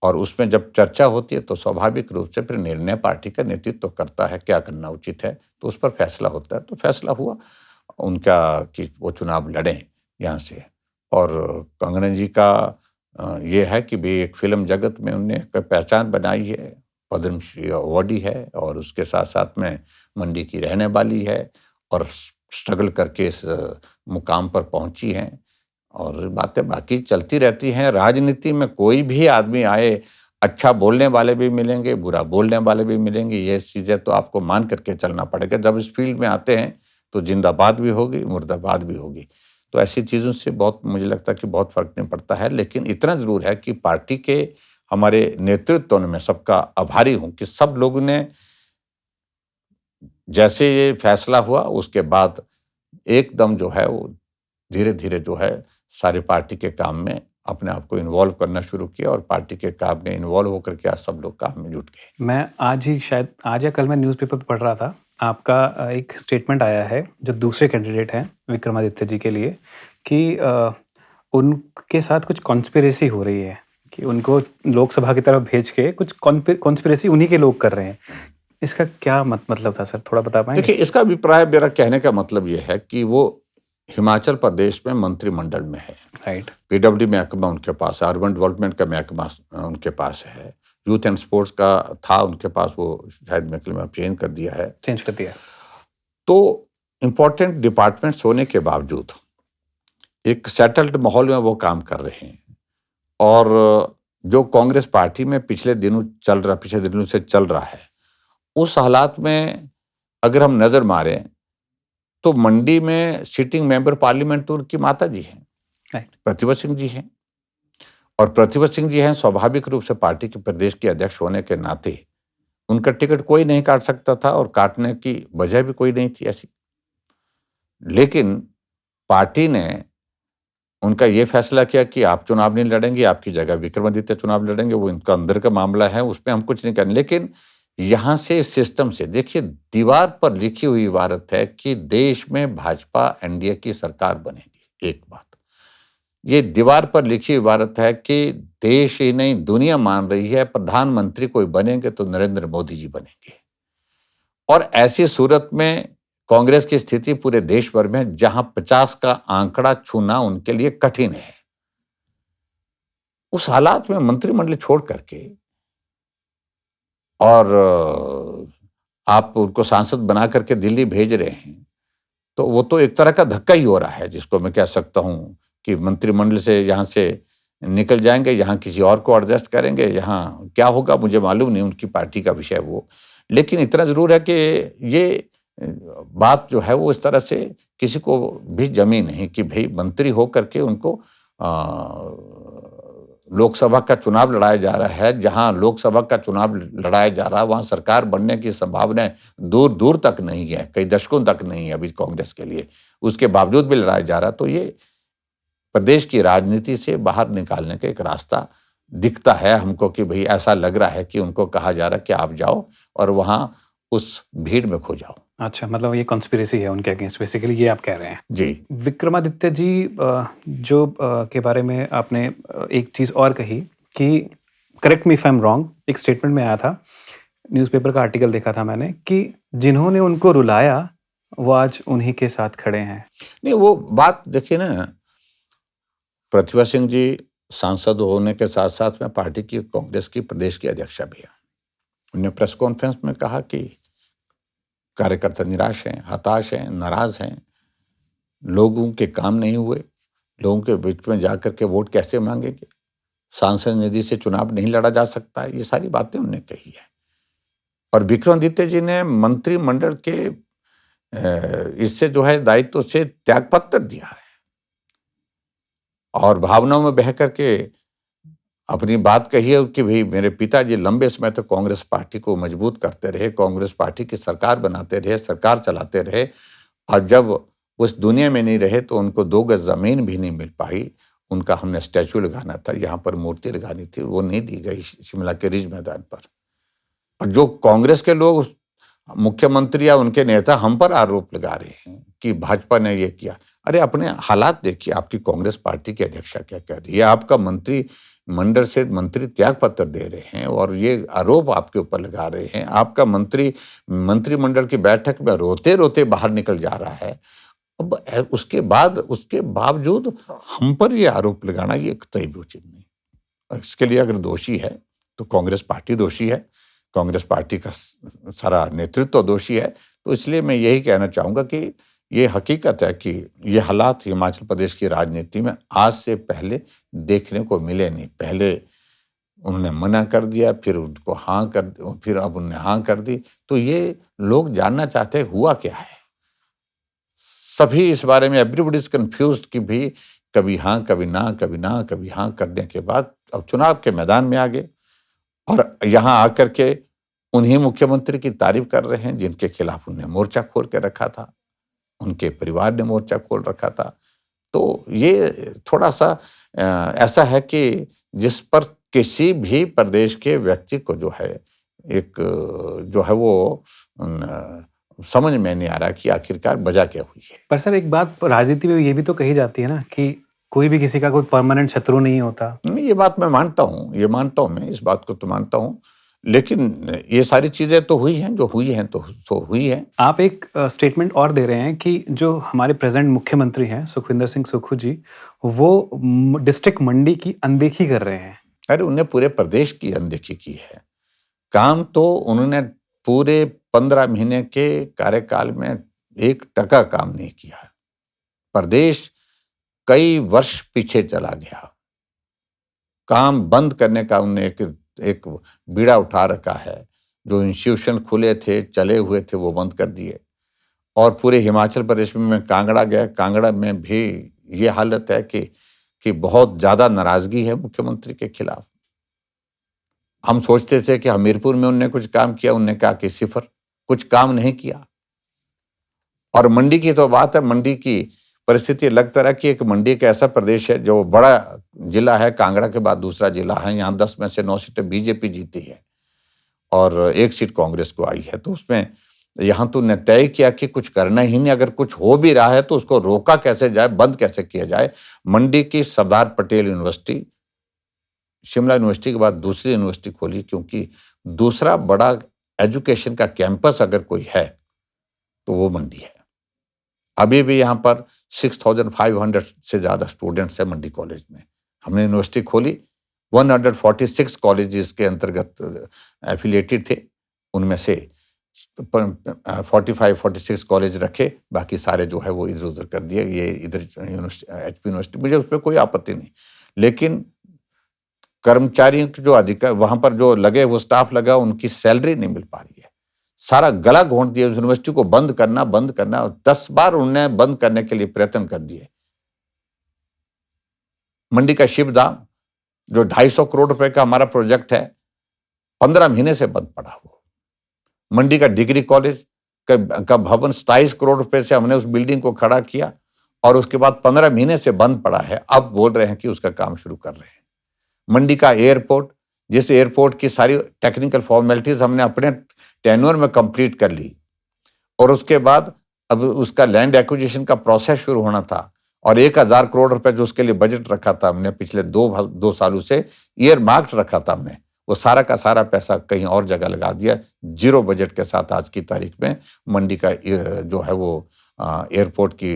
और उसमें जब चर्चा होती है तो स्वाभाविक रूप से फिर निर्णय पार्टी का नेतृत्व करता है, क्या करना उचित है, तो उस पर फैसला होता है। तो फैसला हुआ उनका कि वो चुनाव लड़ें यहाँ से। और कंगना जी का ये है कि भी एक फिल्म जगत में उन्होंने पहचान बनाई है, पद्मश्री अवार्डी है, और उसके साथ साथ में मंडी की रहने वाली है, और स्ट्रगल करके इस मुकाम पर पहुंची हैं, और बातें बाकी चलती रहती हैं। राजनीति में कोई भी आदमी आए, अच्छा बोलने वाले भी मिलेंगे, बुरा बोलने वाले भी मिलेंगे, ये चीज़ें तो आपको मान करके चलना पड़ेगा। जब इस फील्ड में आते हैं तो जिंदाबाद भी होगी, मुर्दाबाद भी होगी। तो ऐसी चीज़ों से बहुत मुझे लगता है कि बहुत फर्क नहीं पड़ता है। लेकिन इतना ज़रूर है कि पार्टी के हमारे नेतृत्व में सबका आभारी हूँ कि सब लोगों ने जैसे ये फैसला हुआ उसके बाद एकदम जो है वो धीरे धीरे जो है सारी पार्टी के काम में अपने आप को इन्वॉल्व करना शुरू किया, और पार्टी के काम में इन्वॉल्व होकर के आज सब लोग काम में जुट गए। मैं आज या कल मैं न्यूज़पेपर पे पढ़ रहा था, आपका एक स्टेटमेंट आया है जो दूसरे कैंडिडेट हैं विक्रमादित्य जी के लिए, कि उनके साथ कुछ कॉन्स्पिरेसी हो रही है, कि उनको लोकसभा की तरफ भेज के कुछ कॉन्स्पिरेसी उन्हीं के लोग कर रहे हैं। इसका क्या मतलब था सर, थोड़ा बता पाएंगे? देखिए, इसका अभिप्राय मेरा कहने का मतलब ये है कि वो हिमाचल प्रदेश में मंत्रिमंडल में है, राइट। पीडब्ल्यूडी महकमा उनके पास है, अर्बन डेवलपमेंट का महकमा उनके पास है, यूथ एंड स्पोर्ट्स का था उनके पास, वो शायद महकमे में चेंज कर दिया है। तो इम्पोर्टेंट डिपार्टमेंट्स होने के बावजूद एक सेटल्ड माहौल में वो काम कर रहे हैं, और जो कांग्रेस पार्टी में पिछले दिनों से चल रहा है, उस हालात में अगर हम नजर मारें तो मंडी में सिटिंग मेंबर पार्लियामेंट उनकी माता जी हैं, प्रतिभा सिंह जी हैं, और प्रतिभा सिंह जी हैं स्वाभाविक रूप से पार्टी के प्रदेश के अध्यक्ष होने के नाते उनका टिकट कोई नहीं काट सकता था, और काटने की वजह भी कोई नहीं थी ऐसी। लेकिन पार्टी ने उनका ये फैसला किया कि आप चुनाव नहीं लड़ेंगे, आपकी जगह विक्रमादित्य चुनाव लड़ेंगे, वो इनका अंदर का मामला है, उसमें हम कुछ नहीं करें। लेकिन यहां से सिस्टम से देखिए, दीवार पर लिखी हुई इबारत है कि देश में भाजपा एनडीए की सरकार बनेगी। एक बात, ये दीवार पर लिखी इबारत है कि देश ही नहीं दुनिया मान रही है प्रधानमंत्री कोई बनेंगे तो नरेंद्र मोदी जी बनेंगे। और ऐसी सूरत में कांग्रेस की स्थिति पूरे देश भर में, जहां 50 का आंकड़ा छूना उनके लिए कठिन है, उस हालात में मंत्रिमंडल छोड़ करके और आप उनको सांसद बना करके दिल्ली भेज रहे हैं, तो वो तो एक तरह का धक्का ही हो रहा है, जिसको मैं कह सकता हूं कि मंत्रिमंडल से यहाँ से निकल जाएंगे, यहाँ किसी और को एडजस्ट करेंगे, यहाँ क्या होगा मुझे मालूम नहीं, उनकी पार्टी का विषय वो। लेकिन इतना जरूर है कि ये बात जो है वो इस तरह से किसी को भी जमी नहीं कि भाई मंत्री हो करके उनको लोकसभा का चुनाव लड़ाया जा रहा है। जहां लोकसभा का चुनाव लड़ाया जा रहा है वहां सरकार बनने की संभावना दूर दूर तक नहीं है, कई दशकों तक नहीं है अभी कांग्रेस के लिए, उसके बावजूद भी लड़ाया जा रहा है। तो ये प्रदेश की राजनीति से बाहर निकालने का एक रास्ता दिखता है हमको कि भाई ऐसा लग रहा है कि उनको कहा जा रहा है कि आप जाओ और वहां उस भीड़ में खो जाओ। अच्छा, मतलब ये कॉन्स्पिरेसी है उनके अगेंस्ट, बेसिकली ये आप कह रहे हैं? जी। विक्रमादित्य जी जो के बारे में आपने एक चीज़ और कही कि, correct me if I am wrong, एक स्टेटमेंट में आया था, न्यूज़पेपर का आर्टिकल देखा था मैंने, कि जिन्होंने उनको रुलाया वो आज उन्हीं के साथ खड़े हैं। नहीं, वो बात देखिए ना, प्रतिभा सिंह जी सांसद होने के साथ साथ में पार्टी की कांग्रेस की प्रदेश की अध्यक्षा भी है। उन्होंने प्रेस कॉन्फ्रेंस में कहा कि कार्यकर्ता निराश हैं, हताश हैं, नाराज हैं, लोगों के काम नहीं हुए, लोगों के बीच में जाकर के वोट कैसे मांगेंगे, सांसद निधि से चुनाव नहीं लड़ा जा सकता है, ये सारी बातें उन्होंने कही है। और विक्रमादित्य जी ने मंत्रिमंडल के इससे जो है दायित्व से त्यागपत्र दिया है, और भावनाओं में बह करके अपनी बात कही है कि भाई मेरे पिताजी लंबे समय तक कांग्रेस पार्टी को मजबूत करते रहे, कांग्रेस पार्टी की सरकार बनाते रहे, सरकार चलाते रहे, और जब उस दुनिया में नहीं रहे तो उनको 2 गज ज़मीन भी नहीं मिल पाई। उनका हमने स्टैचू लगाना था, यहाँ पर मूर्ति लगानी थी, वो नहीं दी गई शिमला के रिज मैदान पर। और जो कांग्रेस के लोग, मुख्यमंत्री या उनके नेता हम पर आरोप लगा रहे हैं कि भाजपा ने ये किया। अरे अपने हालात देखिए, आपकी कांग्रेस पार्टी की अध्यक्षा क्या कह रही है, आपका मंत्री मंडल से मंत्री त्याग पत्र दे रहे हैं और ये आरोप आपके ऊपर लगा रहे हैं। आपका मंत्रिमंडल की बैठक में रोते रोते बाहर निकल जा रहा है। अब उसके बावजूद हम पर ये आरोप लगाना ये कतई भी उचित नहीं। इसके लिए अगर दोषी है तो कांग्रेस पार्टी दोषी है, कांग्रेस पार्टी का सारा नेतृत्व दोषी है। तो इसलिए मैं यही कहना चाहूँगा कि ये हकीकत है कि ये हालात हिमाचल प्रदेश की राजनीति में आज से पहले देखने को मिले नहीं। पहले उन्होंने मना कर दिया, फिर उनको हाँ कर, फिर अब उन्होंने हाँ कर दी। तो ये लोग जानना चाहते हैं हुआ क्या है। सभी इस बारे में एवरीबॉडी इज कंफ्यूज्ड कि भी कभी हाँ कभी ना, कभी ना कभी हाँ करने के बाद अब चुनाव के मैदान में आ गए और यहाँ आकर के उन्हीं मुख्यमंत्री की तारीफ कर रहे हैं जिनके खिलाफ उन्हें मोर्चा खोल के रखा था, उनके परिवार ने मोर्चा खोल रखा था। तो ये थोड़ा सा ऐसा है कि जिस पर किसी भी प्रदेश के व्यक्ति को जो है एक जो है वो समझ में नहीं आ रहा कि आखिरकार वजह क्या हुई है। पर सर एक बात राजनीति में ये भी तो कही जाती है ना कि कोई भी किसी का कोई परमानेंट शत्रु नहीं होता। ये बात मैं मानता हूँ, मैं इस बात को तो मानता हूँ, लेकिन ये सारी चीजें तो हुई हैं, जो हुई हैं तो हुई हैं। आप एक स्टेटमेंट और दे रहे हैं कि जो हमारे प्रेजेंट मुख्यमंत्री हैं सुखविंदर सिंह सुक्खू जी, वो डिस्ट्रिक्ट मंडी की अनदेखी कर रहे हैं। अरे उन्हें पूरे प्रदेश की अनदेखी की है। काम तो उन्होंने पूरे 15 महीने के कार्यकाल में 1 टका काम नहीं किया। प्रदेश कई वर्ष पीछे चला गया। काम बंद करने का उन्हें एक बीड़ा उठा रखा है। जो इंस्टीट्यूशन खुले थे, चले हुए थे, वो बंद कर दिए। और पूरे हिमाचल प्रदेश में मैं कांगड़ा गया, कांगड़ा में भी ये हालत है कि बहुत ज़्यादा नाराज़गी है मुख्यमंत्री के खिलाफ। हम सोचते थे कि हमीरपुर में उन्होंने कुछ काम किया, उन्होंने कहा कि सिफर, कुछ काम नहीं किया। और मंडी की तो बात है, मंडी की परिस्थिति अलग तरह की। एक मंडी एक ऐसा प्रदेश है जो बड़ा जिला है, कांगड़ा के बाद दूसरा जिला है। यहाँ 10 में से 9 सीटें बीजेपी जीती है और 1 सीट कांग्रेस को आई है। तो उसमें यहाँ तो ने तय किया कि कुछ करना ही नहीं, अगर कुछ हो भी रहा है तो उसको रोका कैसे जाए, बंद कैसे किया जाए। मंडी की सरदार पटेल यूनिवर्सिटी, शिमला यूनिवर्सिटी के बाद दूसरी यूनिवर्सिटी खोली, क्योंकि दूसरा बड़ा एजुकेशन का कैंपस अगर कोई है तो वो मंडी है। अभी भी यहाँ पर 6500 से ज़्यादा स्टूडेंट्स हैं मंडी कॉलेज में। हमने यूनिवर्सिटी खोली, 146 कॉलेजेस के अंतर्गत एफिलिएटेड थे, उनमें से 46 कॉलेज रखे, बाकी सारे जो है वो इधर उधर कर दिए। ये इधर HP यूनिवर्सिटी, मुझे उस पर कोई आपत्ति नहीं, लेकिन कर्मचारियों की जो अधिकार वहाँ पर जो लगे, वो स्टाफ लगा, उनकी सैलरी नहीं मिल पा रही है। सारा गला घोंट दिया यूनिवर्सिटी को, बंद करना। 10 बार उन्होंने बंद करने के लिए प्रयत्न कर दिए। मंडी का शिवधाम जो 250 करोड़ रुपए का हमारा प्रोजेक्ट है, 15 महीने से बंद पड़ा हुआ। मंडी का डिग्री कॉलेज का भवन 27 करोड़ रुपए से हमने उस बिल्डिंग को खड़ा किया और उसके बाद 15 महीने से बंद पड़ा है। अब बोल रहे हैं कि उसका काम शुरू कर रहे हैं। मंडी का एयरपोर्ट, जिस एयरपोर्ट की सारी टेक्निकल फॉर्मेलिटीज हमने अपने टेन्योर में कंप्लीट कर ली और उसके बाद अब उसका लैंड एक्विजिशन का प्रोसेस शुरू होना था और 1000 करोड़ रुपए जो उसके लिए बजट रखा था हमने पिछले 2 सालों से ईयर मार्क्ड रखा था हमने, वो सारा का सारा पैसा कहीं और जगह लगा दिया। 0 बजट के साथ आज की तारीख में मंडी का जो है वो एयरपोर्ट की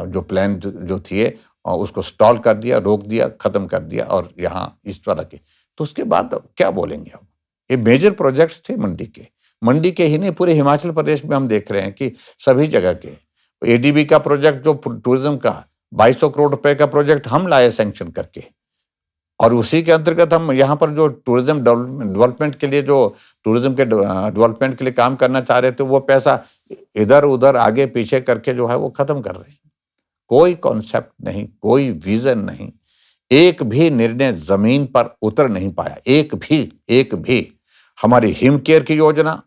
जो प्लान जो थी उसको स्टॉल कर दिया, रोक दिया, खत्म कर दिया और यहाँ इस तरह के। तो उसके बाद क्या बोलेंगे हम। ये मेजर प्रोजेक्ट्स थे मंडी के ही नहीं, पूरे हिमाचल प्रदेश में हम देख रहे हैं कि सभी जगह के ADB का प्रोजेक्ट जो टूरिज्म का 2200 करोड़ रुपए का प्रोजेक्ट हम लाए सैंक्शन करके और उसी के अंतर्गत हम यहाँ पर जो टूरिज्म डेवलपमेंट के लिए डेवलपमेंट के लिए काम करना चाह रहे थे, वो पैसा इधर उधर आगे पीछे करके जो है वो खत्म कर रहे हैं। कोई कॉन्सेप्ट नहीं, कोई विजन नहीं, एक भी निर्णय जमीन पर उतर नहीं पाया। एक भी हमारी हिम केयर की योजना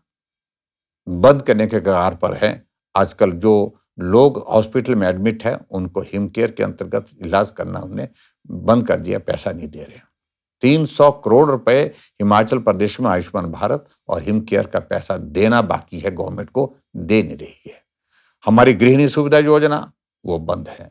बंद करने के कगार पर है। आजकल जो लोग हॉस्पिटल में एडमिट है, उनको हिम केयर के अंतर्गत इलाज करना हमने बंद कर दिया, पैसा नहीं दे रहे। 300 करोड़ रुपए हिमाचल प्रदेश में आयुष्मान भारत और हिम केयर का पैसा देना बाकी है, गवर्नमेंट को दे नहीं रही है। हमारी गृहिणी सुविधा योजना वो बंद है।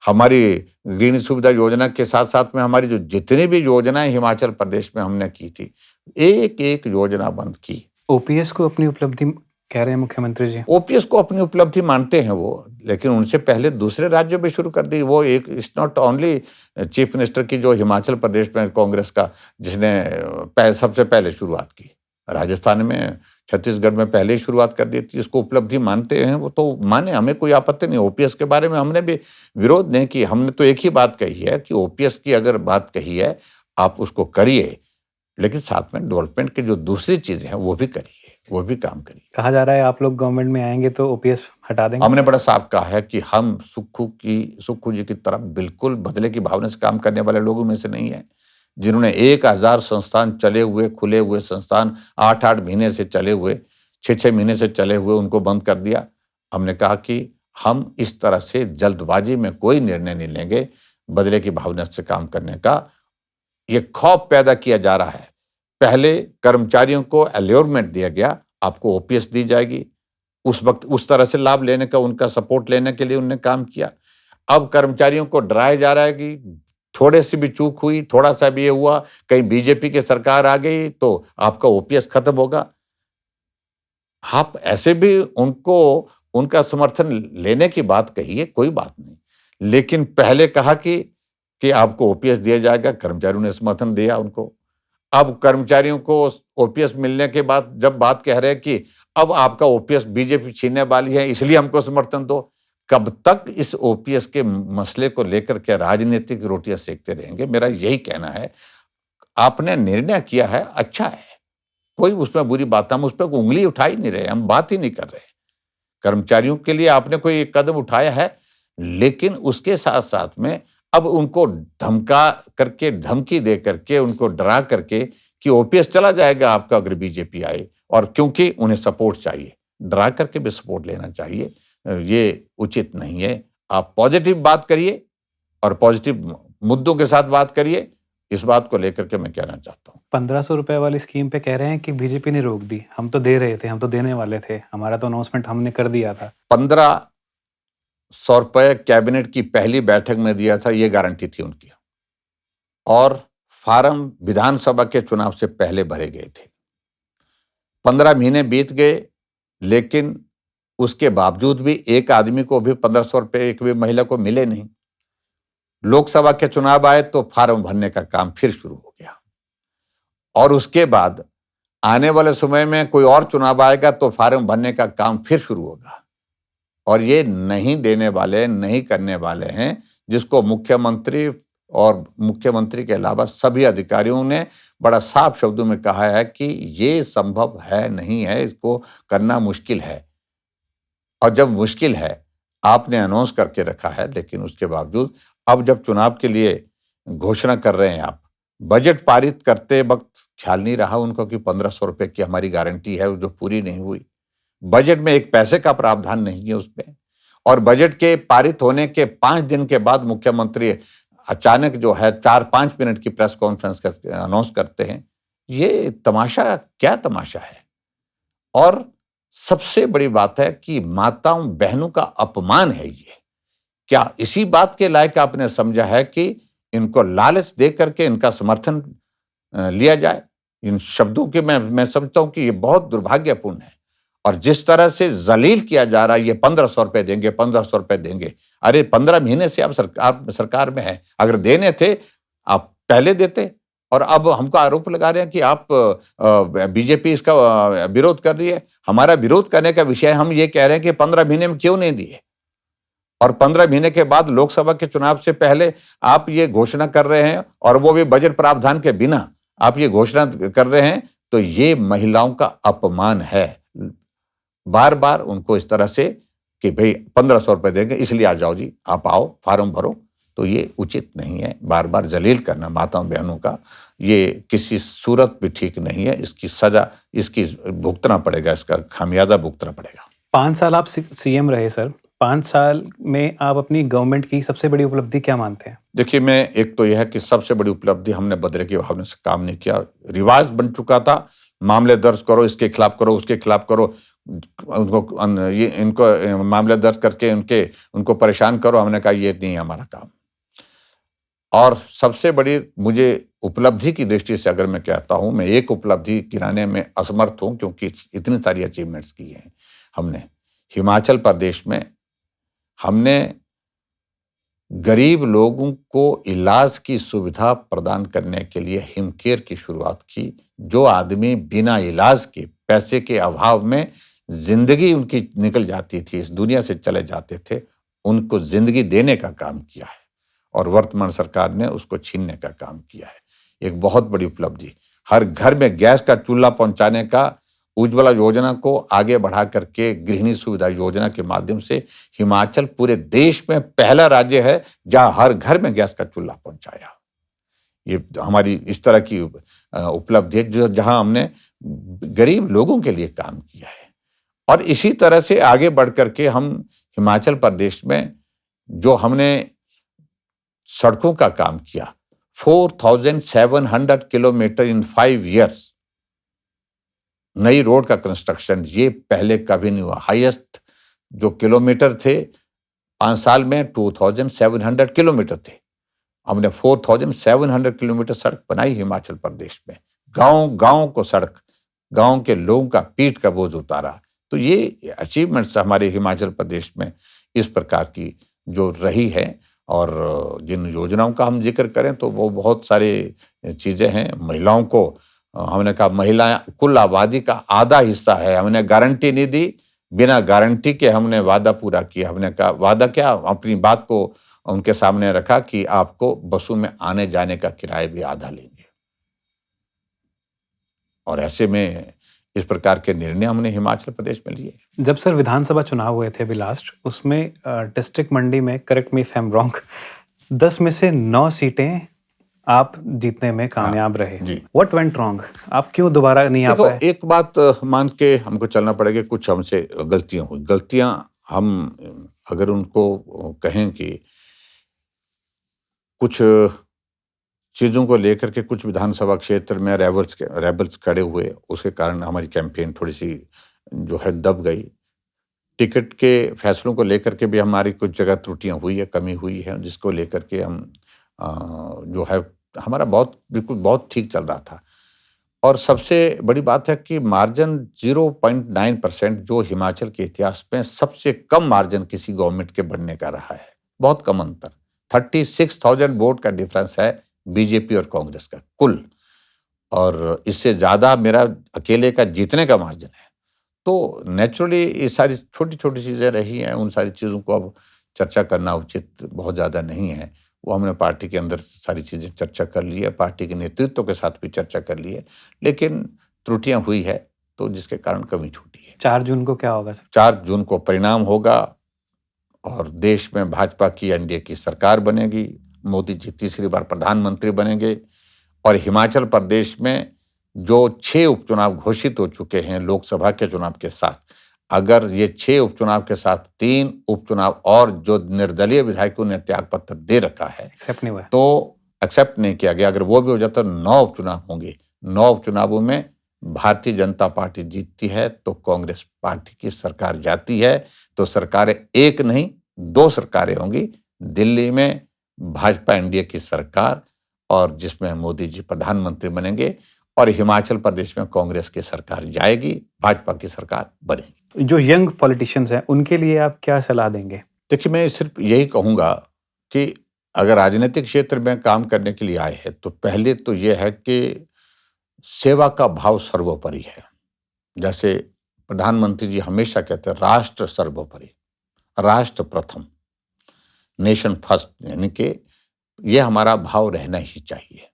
हमारी गृहिणी सुविधा योजना के साथ साथ में हमारी जो जितनी भी योजनाएं हिमाचल प्रदेश में हमने की थी, एक एक योजना बंद की। ओपीएस को अपनी उपलब्धि कह रहे हैं मुख्यमंत्री जी। ओपीएस को अपनी उपलब्धि मानते हैं वो, लेकिन उनसे पहले दूसरे राज्यों में शुरू कर दी। वो एक it's not only chief minister की जो हिमाचल प्रदेश में कांग्रेस का जिसने सबसे पहले शुरुआत की, राजस्थान में, छत्तीसगढ़ में पहले ही शुरुआत कर दी थी। इसको उपलब्धि मानते हैं वो तो माने, हमें कोई आपत्ति नहीं। ओपीएस के बारे में हमने भी विरोध नहीं किया। हमने तो एक ही बात कही है कि ओपीएस की अगर बात कही है आप उसको करिए, लेकिन साथ में डेवलपमेंट की जो दूसरी चीजें हैं वो भी करिए, वो भी काम करिए। कहा जा रहा है आप लोग गवर्नमेंट में आएंगे तो ओपीएस हटा देंगे। हमने बड़ा साफ कहा है कि हम सुक्खू जी की तरफ बिल्कुल बदले की भावना से काम करने वाले लोगों में से नहीं है, जिन्होंने 1000 संस्थान चले हुए, खुले हुए संस्थान 8-8 महीने से चले हुए, 6-6 महीने से चले हुए, उनको बंद कर दिया। हमने कहा कि हम इस तरह से जल्दबाजी में कोई निर्णय नहीं लेंगे। बदले की भावना से काम करने का ये खौफ पैदा किया जा रहा है। पहले कर्मचारियों को अल्योरमेंट दिया गया, आपको ओपीएस दी जाएगी, उस वक्त उस तरह से लाभ लेने का, उनका सपोर्ट लेने के लिए उन्होंने काम किया। अब कर्मचारियों को डराया जा रहा है कि थोड़े से भी चूक हुई, थोड़ा सा भी ये हुआ, कहीं बीजेपी की सरकार आ गई तो आपका ओपीएस खत्म होगा। आप ऐसे भी उनको उनका समर्थन लेने की बात कहिए, कोई बात नहीं, लेकिन पहले कहा कि आपको ओपीएस दिया जाएगा, कर्मचारियों ने समर्थन दिया उनको। अब कर्मचारियों को ओपीएस मिलने के बाद जब बात कह रहे हैं कि अब आपका ओपीएस बीजेपी छीनने वाली है, इसलिए हमको समर्थन दो। कब तक इस ओपीएस के मसले को लेकर के राजनीतिक रोटियां सेकते रहेंगे? मेरा यही कहना है, आपने निर्णय किया है, अच्छा है, कोई उसमें बुरी बात, हम उस पर उंगली उठा ही नहीं रहे, हम बात ही नहीं कर रहे। कर्मचारियों के लिए आपने कोई एक कदम उठाया है, लेकिन उसके साथ साथ में अब उनको धमका करके, धमकी दे करके, उनको डरा करके कि ओपीएस चला जाएगा आपका अगर बीजेपी आए, और क्योंकि उन्हें सपोर्ट चाहिए, डरा करके भी सपोर्ट लेना चाहिए, ये उचित नहीं है। आप पॉजिटिव बात करिए और पॉजिटिव मुद्दों के साथ बात करिए, इस बात को लेकर के मैं कहना चाहता हूँ। 1500 रुपए वाली स्कीम पे कह रहे हैं कि बीजेपी ने रोक दी। हम तो दे रहे थे, हम तो देने वाले थे, हमारा तो अनाउंसमेंट हमने कर दिया था। 1500 रुपए कैबिनेट की पहली बैठक में दिया था, ये गारंटी थी उनकी, और फार्म विधानसभा के चुनाव से पहले भरे गए थे। 15 महीने बीत गए, लेकिन उसके बावजूद भी एक आदमी को भी 1500 रुपए एक भी महिला को मिले नहीं। लोकसभा के चुनाव आए तो फार्म भरने का काम फिर शुरू हो गया, और उसके बाद आने वाले समय में कोई और चुनाव आएगा तो फार्म भरने का काम फिर शुरू होगा। और ये नहीं देने वाले, नहीं करने वाले हैं, जिसको मुख्यमंत्री और मुख्यमंत्री के अलावा सभी अधिकारियों ने बड़ा साफ शब्दों में कहा है कि ये संभव है, नहीं है, इसको करना मुश्किल है। और जब मुश्किल है, आपने अनाउंस करके रखा है, लेकिन उसके बावजूद अब जब चुनाव के लिए घोषणा कर रहे हैं आप, बजट पारित करते वक्त ख्याल नहीं रहा उनको कि 1500 रुपए की हमारी गारंटी है जो पूरी नहीं हुई। बजट में एक पैसे का प्रावधान नहीं है उसमें, और बजट के पारित होने के 5 दिन के बाद मुख्यमंत्री अचानक जो है 4-5 मिनट की प्रेस कॉन्फ्रेंस अनाउंस करते हैं। ये तमाशा, क्या तमाशा है? और सबसे बड़ी बात है कि माताओं बहनों का अपमान है ये। क्या इसी बात के लायक आपने समझा है कि इनको लालच दे करके इनका समर्थन लिया जाए? इन शब्दों के मैं समझता हूं कि ये बहुत दुर्भाग्यपूर्ण है। और जिस तरह से जलील किया जा रहा है, ये 1500 रुपए देंगे, 1500 रुपए देंगे। अरे 15 महीने से आप सरकार में है, अगर देने थे आप पहले देते। और अब हमको आरोप लगा रहे हैं कि आप बीजेपी इसका विरोध कर रही है। हमारा विरोध करने का विषय, हम ये कह रहे हैं कि 15 महीने में क्यों नहीं दिए, और 15 महीने के बाद लोकसभा के चुनाव से पहले आप ये घोषणा कर रहे हैं, और वो भी बजट प्रावधान के बिना आप ये घोषणा कर रहे हैं, तो ये महिलाओं का अपमान है। बार बार उनको इस तरह से कि भाई 1500 रुपए देंगे इसलिए आ जाओ जी, आप आओ, फार्म भरो, तो ये उचित नहीं है। बार बार जलील करना माताओं बहनों का, ये किसी सूरत भी ठीक नहीं है। इसकी सजा, इसकी भुगतना पड़ेगा, इसका खामियाजा भुगतना पड़ेगा। 5 साल आप सीएम रहे सर, 5 साल में आप अपनी गवर्नमेंट की सबसे बड़ी उपलब्धि क्या मानते हैं? देखिए, मैं एक तो यह है कि सबसे बड़ी उपलब्धि हमने बदले की भावना से काम नहीं किया। रिवाज बन चुका था, मामले दर्ज करो, इसके खिलाफ करो, उसके खिलाफ करो, इनको मामले दर्ज करके उनको परेशान करो। हमने कहा ये नहीं है हमारा काम। और सबसे बड़ी मुझे उपलब्धि की दृष्टि से अगर मैं कहता हूं, मैं एक उपलब्धि गिनाने में असमर्थ हूं क्योंकि इतनी सारी अचीवमेंट्स की हैं हमने। हिमाचल प्रदेश में हमने गरीब लोगों को इलाज की सुविधा प्रदान करने के लिए हिमकेयर की शुरुआत की। जो आदमी बिना इलाज के, पैसे के अभाव में जिंदगी उनकी निकल जाती थी, इस दुनिया से चले जाते थे, उनको जिंदगी देने का काम किया है और वर्तमान सरकार ने उसको छीनने का काम किया है। एक बहुत बड़ी उपलब्धि। हर घर में गैस का चूल्हा पहुंचाने का, उज्ज्वला योजना को आगे बढ़ा करके गृहिणी सुविधा योजना के माध्यम से हिमाचल पूरे देश में पहला राज्य है जहां हर घर में गैस का चूल्हा पहुंचाया। ये हमारी इस तरह की उपलब्धि है जो जहां हमने गरीब लोगों के लिए काम किया है। और इसी तरह से आगे बढ़ करके हम हिमाचल प्रदेश में जो हमने सड़कों का काम किया, 4700 किलोमीटर इन 5 years नई रोड का कंस्ट्रक्शन, ये पहले कभी नहीं हुआ। हाईएस्ट जो किलोमीटर थे 5 साल में 2700 किलोमीटर थे। हमने 4700 किलोमीटर सड़क बनाई हिमाचल प्रदेश में। गांव को सड़क, गांव के लोगों का पीठ का बोझ उतारा। तो ये अचीवमेंट्स हमारे हिमाचल प्रदेश में इस प्रकार की जो रही है। और जिन योजनाओं का हम जिक्र करें तो वो बहुत सारे चीजें हैं। महिलाओं को हमने कहा महिलाएं कुल आबादी का आधा हिस्सा है। हमने गारंटी नहीं दी, बिना गारंटी के हमने वादा पूरा किया। हमने कहा वादा क्या, अपनी बात को उनके सामने रखा कि आपको बसों में आने जाने का किराया भी आधा लेंगे। और ऐसे में इस प्रकार के निर्णय हमने हिमाचल प्रदेश में लिए। जब सर विधानसभा चुनाव हुए थे अभी लास्ट, उसमें डिस्ट्रिक्ट मंडी में, correct me if I am wrong, 10 में से 9 सीटें आप जीतने में कामयाब रहे। What went wrong? आप क्यों दोबारा नहीं आ पाए? एक बात मान के हमको चलना पड़ेगा, कुछ हमसे गलतियां हुई। गलतियां हम अगर उनको कहें कि कुछ चीज़ों को लेकर के कुछ विधानसभा क्षेत्र में रेबल्स खड़े हुए, उसके कारण हमारी कैंपेन थोड़ी सी जो है दब गई। टिकट के फैसलों को लेकर के भी हमारी कुछ जगह त्रुटियां हुई है, कमी हुई है, जिसको लेकर के हम जो है हमारा बहुत ठीक चल रहा था। और सबसे बड़ी बात है कि मार्जिन 0.9% जो हिमाचल के इतिहास में सबसे कम मार्जिन किसी गवर्नमेंट के बनने का रहा है। बहुत कम अंतर, 36,000 वोट का डिफरेंस है बीजेपी और कांग्रेस का कुल। और इससे ज्यादा मेरा अकेले का जीतने का मार्जिन है। तो नेचुरली ये सारी छोटी छोटी चीजें रही हैं, उन सारी चीजों को अब चर्चा करना उचित बहुत ज्यादा नहीं है। वो हमने पार्टी के अंदर सारी चीजें चर्चा कर ली है, पार्टी के नेतृत्व के साथ भी चर्चा कर ली है, लेकिन त्रुटियां हुई है तो जिसके कारण कमी छूटी है। 4 जून को क्या होगा सर? 4 जून को परिणाम होगा और देश में भाजपा की एनडीए की सरकार बनेगी। मोदी जी तीसरी बार प्रधानमंत्री बनेंगे। और हिमाचल प्रदेश में जो 6 उपचुनाव घोषित हो चुके हैं लोकसभा के चुनाव के साथ, अगर ये 6 उपचुनाव के साथ 3 उपचुनाव और जो निर्दलीय विधायकों ने त्याग पत्र दे रखा है, एक्सेप्ट नहीं हुआ, तो एक्सेप्ट नहीं किया गया, अगर वो भी हो जाता तो 9 उपचुनाव होंगे। 9 उपचुनावों में भारतीय जनता पार्टी जीतती है तो कांग्रेस पार्टी की सरकार जाती है। तो सरकारें एक नहीं 2 सरकारें होंगी। दिल्ली में भाजपा एनडीए की सरकार और जिसमें मोदी जी प्रधानमंत्री बनेंगे, और हिमाचल प्रदेश में कांग्रेस की सरकार जाएगी, भाजपा की सरकार बनेगी। जो यंग पॉलिटिशियंस हैं उनके लिए आप क्या सलाह देंगे? देखिए, मैं सिर्फ यही कहूंगा कि अगर राजनीतिक क्षेत्र में काम करने के लिए आए हैं तो पहले तो यह है कि सेवा का भाव सर्वोपरि है। जैसे प्रधानमंत्री जी हमेशा कहते हैं राष्ट्र सर्वोपरि, राष्ट्र प्रथम, नेशन फर्स्ट, यानी कि यह हमारा भाव रहना ही चाहिए।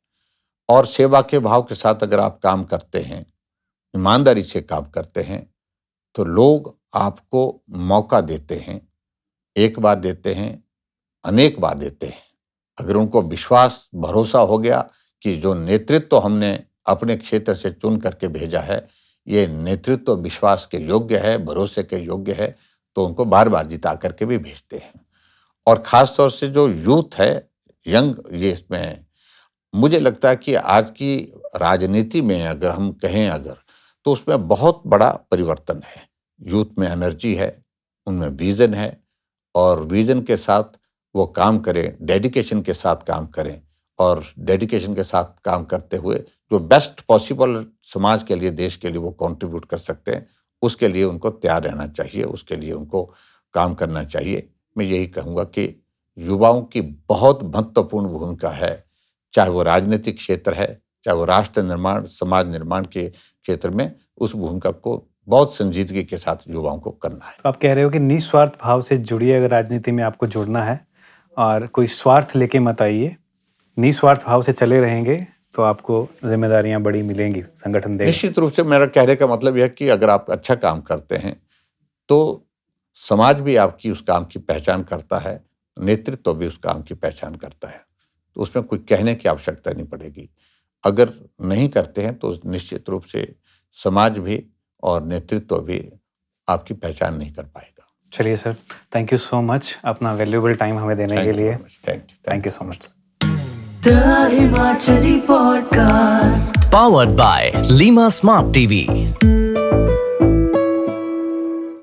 और सेवा के भाव के साथ अगर आप काम करते हैं, ईमानदारी से काम करते हैं, तो लोग आपको मौका देते हैं, एक बार देते हैं, अनेक बार देते हैं। अगर उनको विश्वास भरोसा हो गया कि जो नेतृत्व हमने अपने क्षेत्र से चुन करके भेजा है, ये नेतृत्व विश्वास के योग्य है, भरोसे के योग्य है, तो उनको बार बार जिता करके भी भेजते हैं। और ख़ास तौर से जो यूथ है, यंग, ये इसमें मुझे लगता है कि आज की राजनीति में अगर हम कहें तो उसमें बहुत बड़ा परिवर्तन है। यूथ में एनर्जी है, उनमें विज़न है, और विज़न के साथ वो काम करें, डेडिकेशन के साथ काम करें, और डेडिकेशन के साथ काम करते हुए जो बेस्ट पॉसिबल समाज के लिए, देश के लिए वो कंट्रीब्यूट कर सकते हैं, उसके लिए उनको तैयार रहना चाहिए, उसके लिए उनको काम करना चाहिए। मैं यही कहूँगा कि युवाओं की बहुत महत्वपूर्ण भूमिका है, चाहे वो राजनीतिक क्षेत्र है, चाहे वो राष्ट्र निर्माण, समाज निर्माण के क्षेत्र में, उस भूमिका को बहुत संजीदगी के साथ युवाओं को करना है। तो आप कह रहे हो कि निस्वार्थ भाव से जुड़िए, अगर राजनीति में आपको जुड़ना है, और कोई स्वार्थ लेके मत आइए, निस्वार्थ भाव से चले रहेंगे तो आपको जिम्मेदारियां बड़ी मिलेंगी, संगठन देगा। निश्चित रूप से मेरा कहने का मतलब यह है कि अगर आप अच्छा काम करते हैं तो समाज भी आपकी उस काम की पहचान करता है, नेतृत्व भी उस काम की पहचान करता है, तो उसमें कोई कहने की आवश्यकता नहीं पड़ेगी। अगर नहीं करते हैं तो निश्चित रूप से समाज भी और नेतृत्व भी आपकी पहचान नहीं कर पाएगा। चलिए sir, thank you so much अपना वैल्यूएबल टाइम हमें देने के लिए। Thank you so much. The Himachali Podcast. Powered by Lima Smart TV.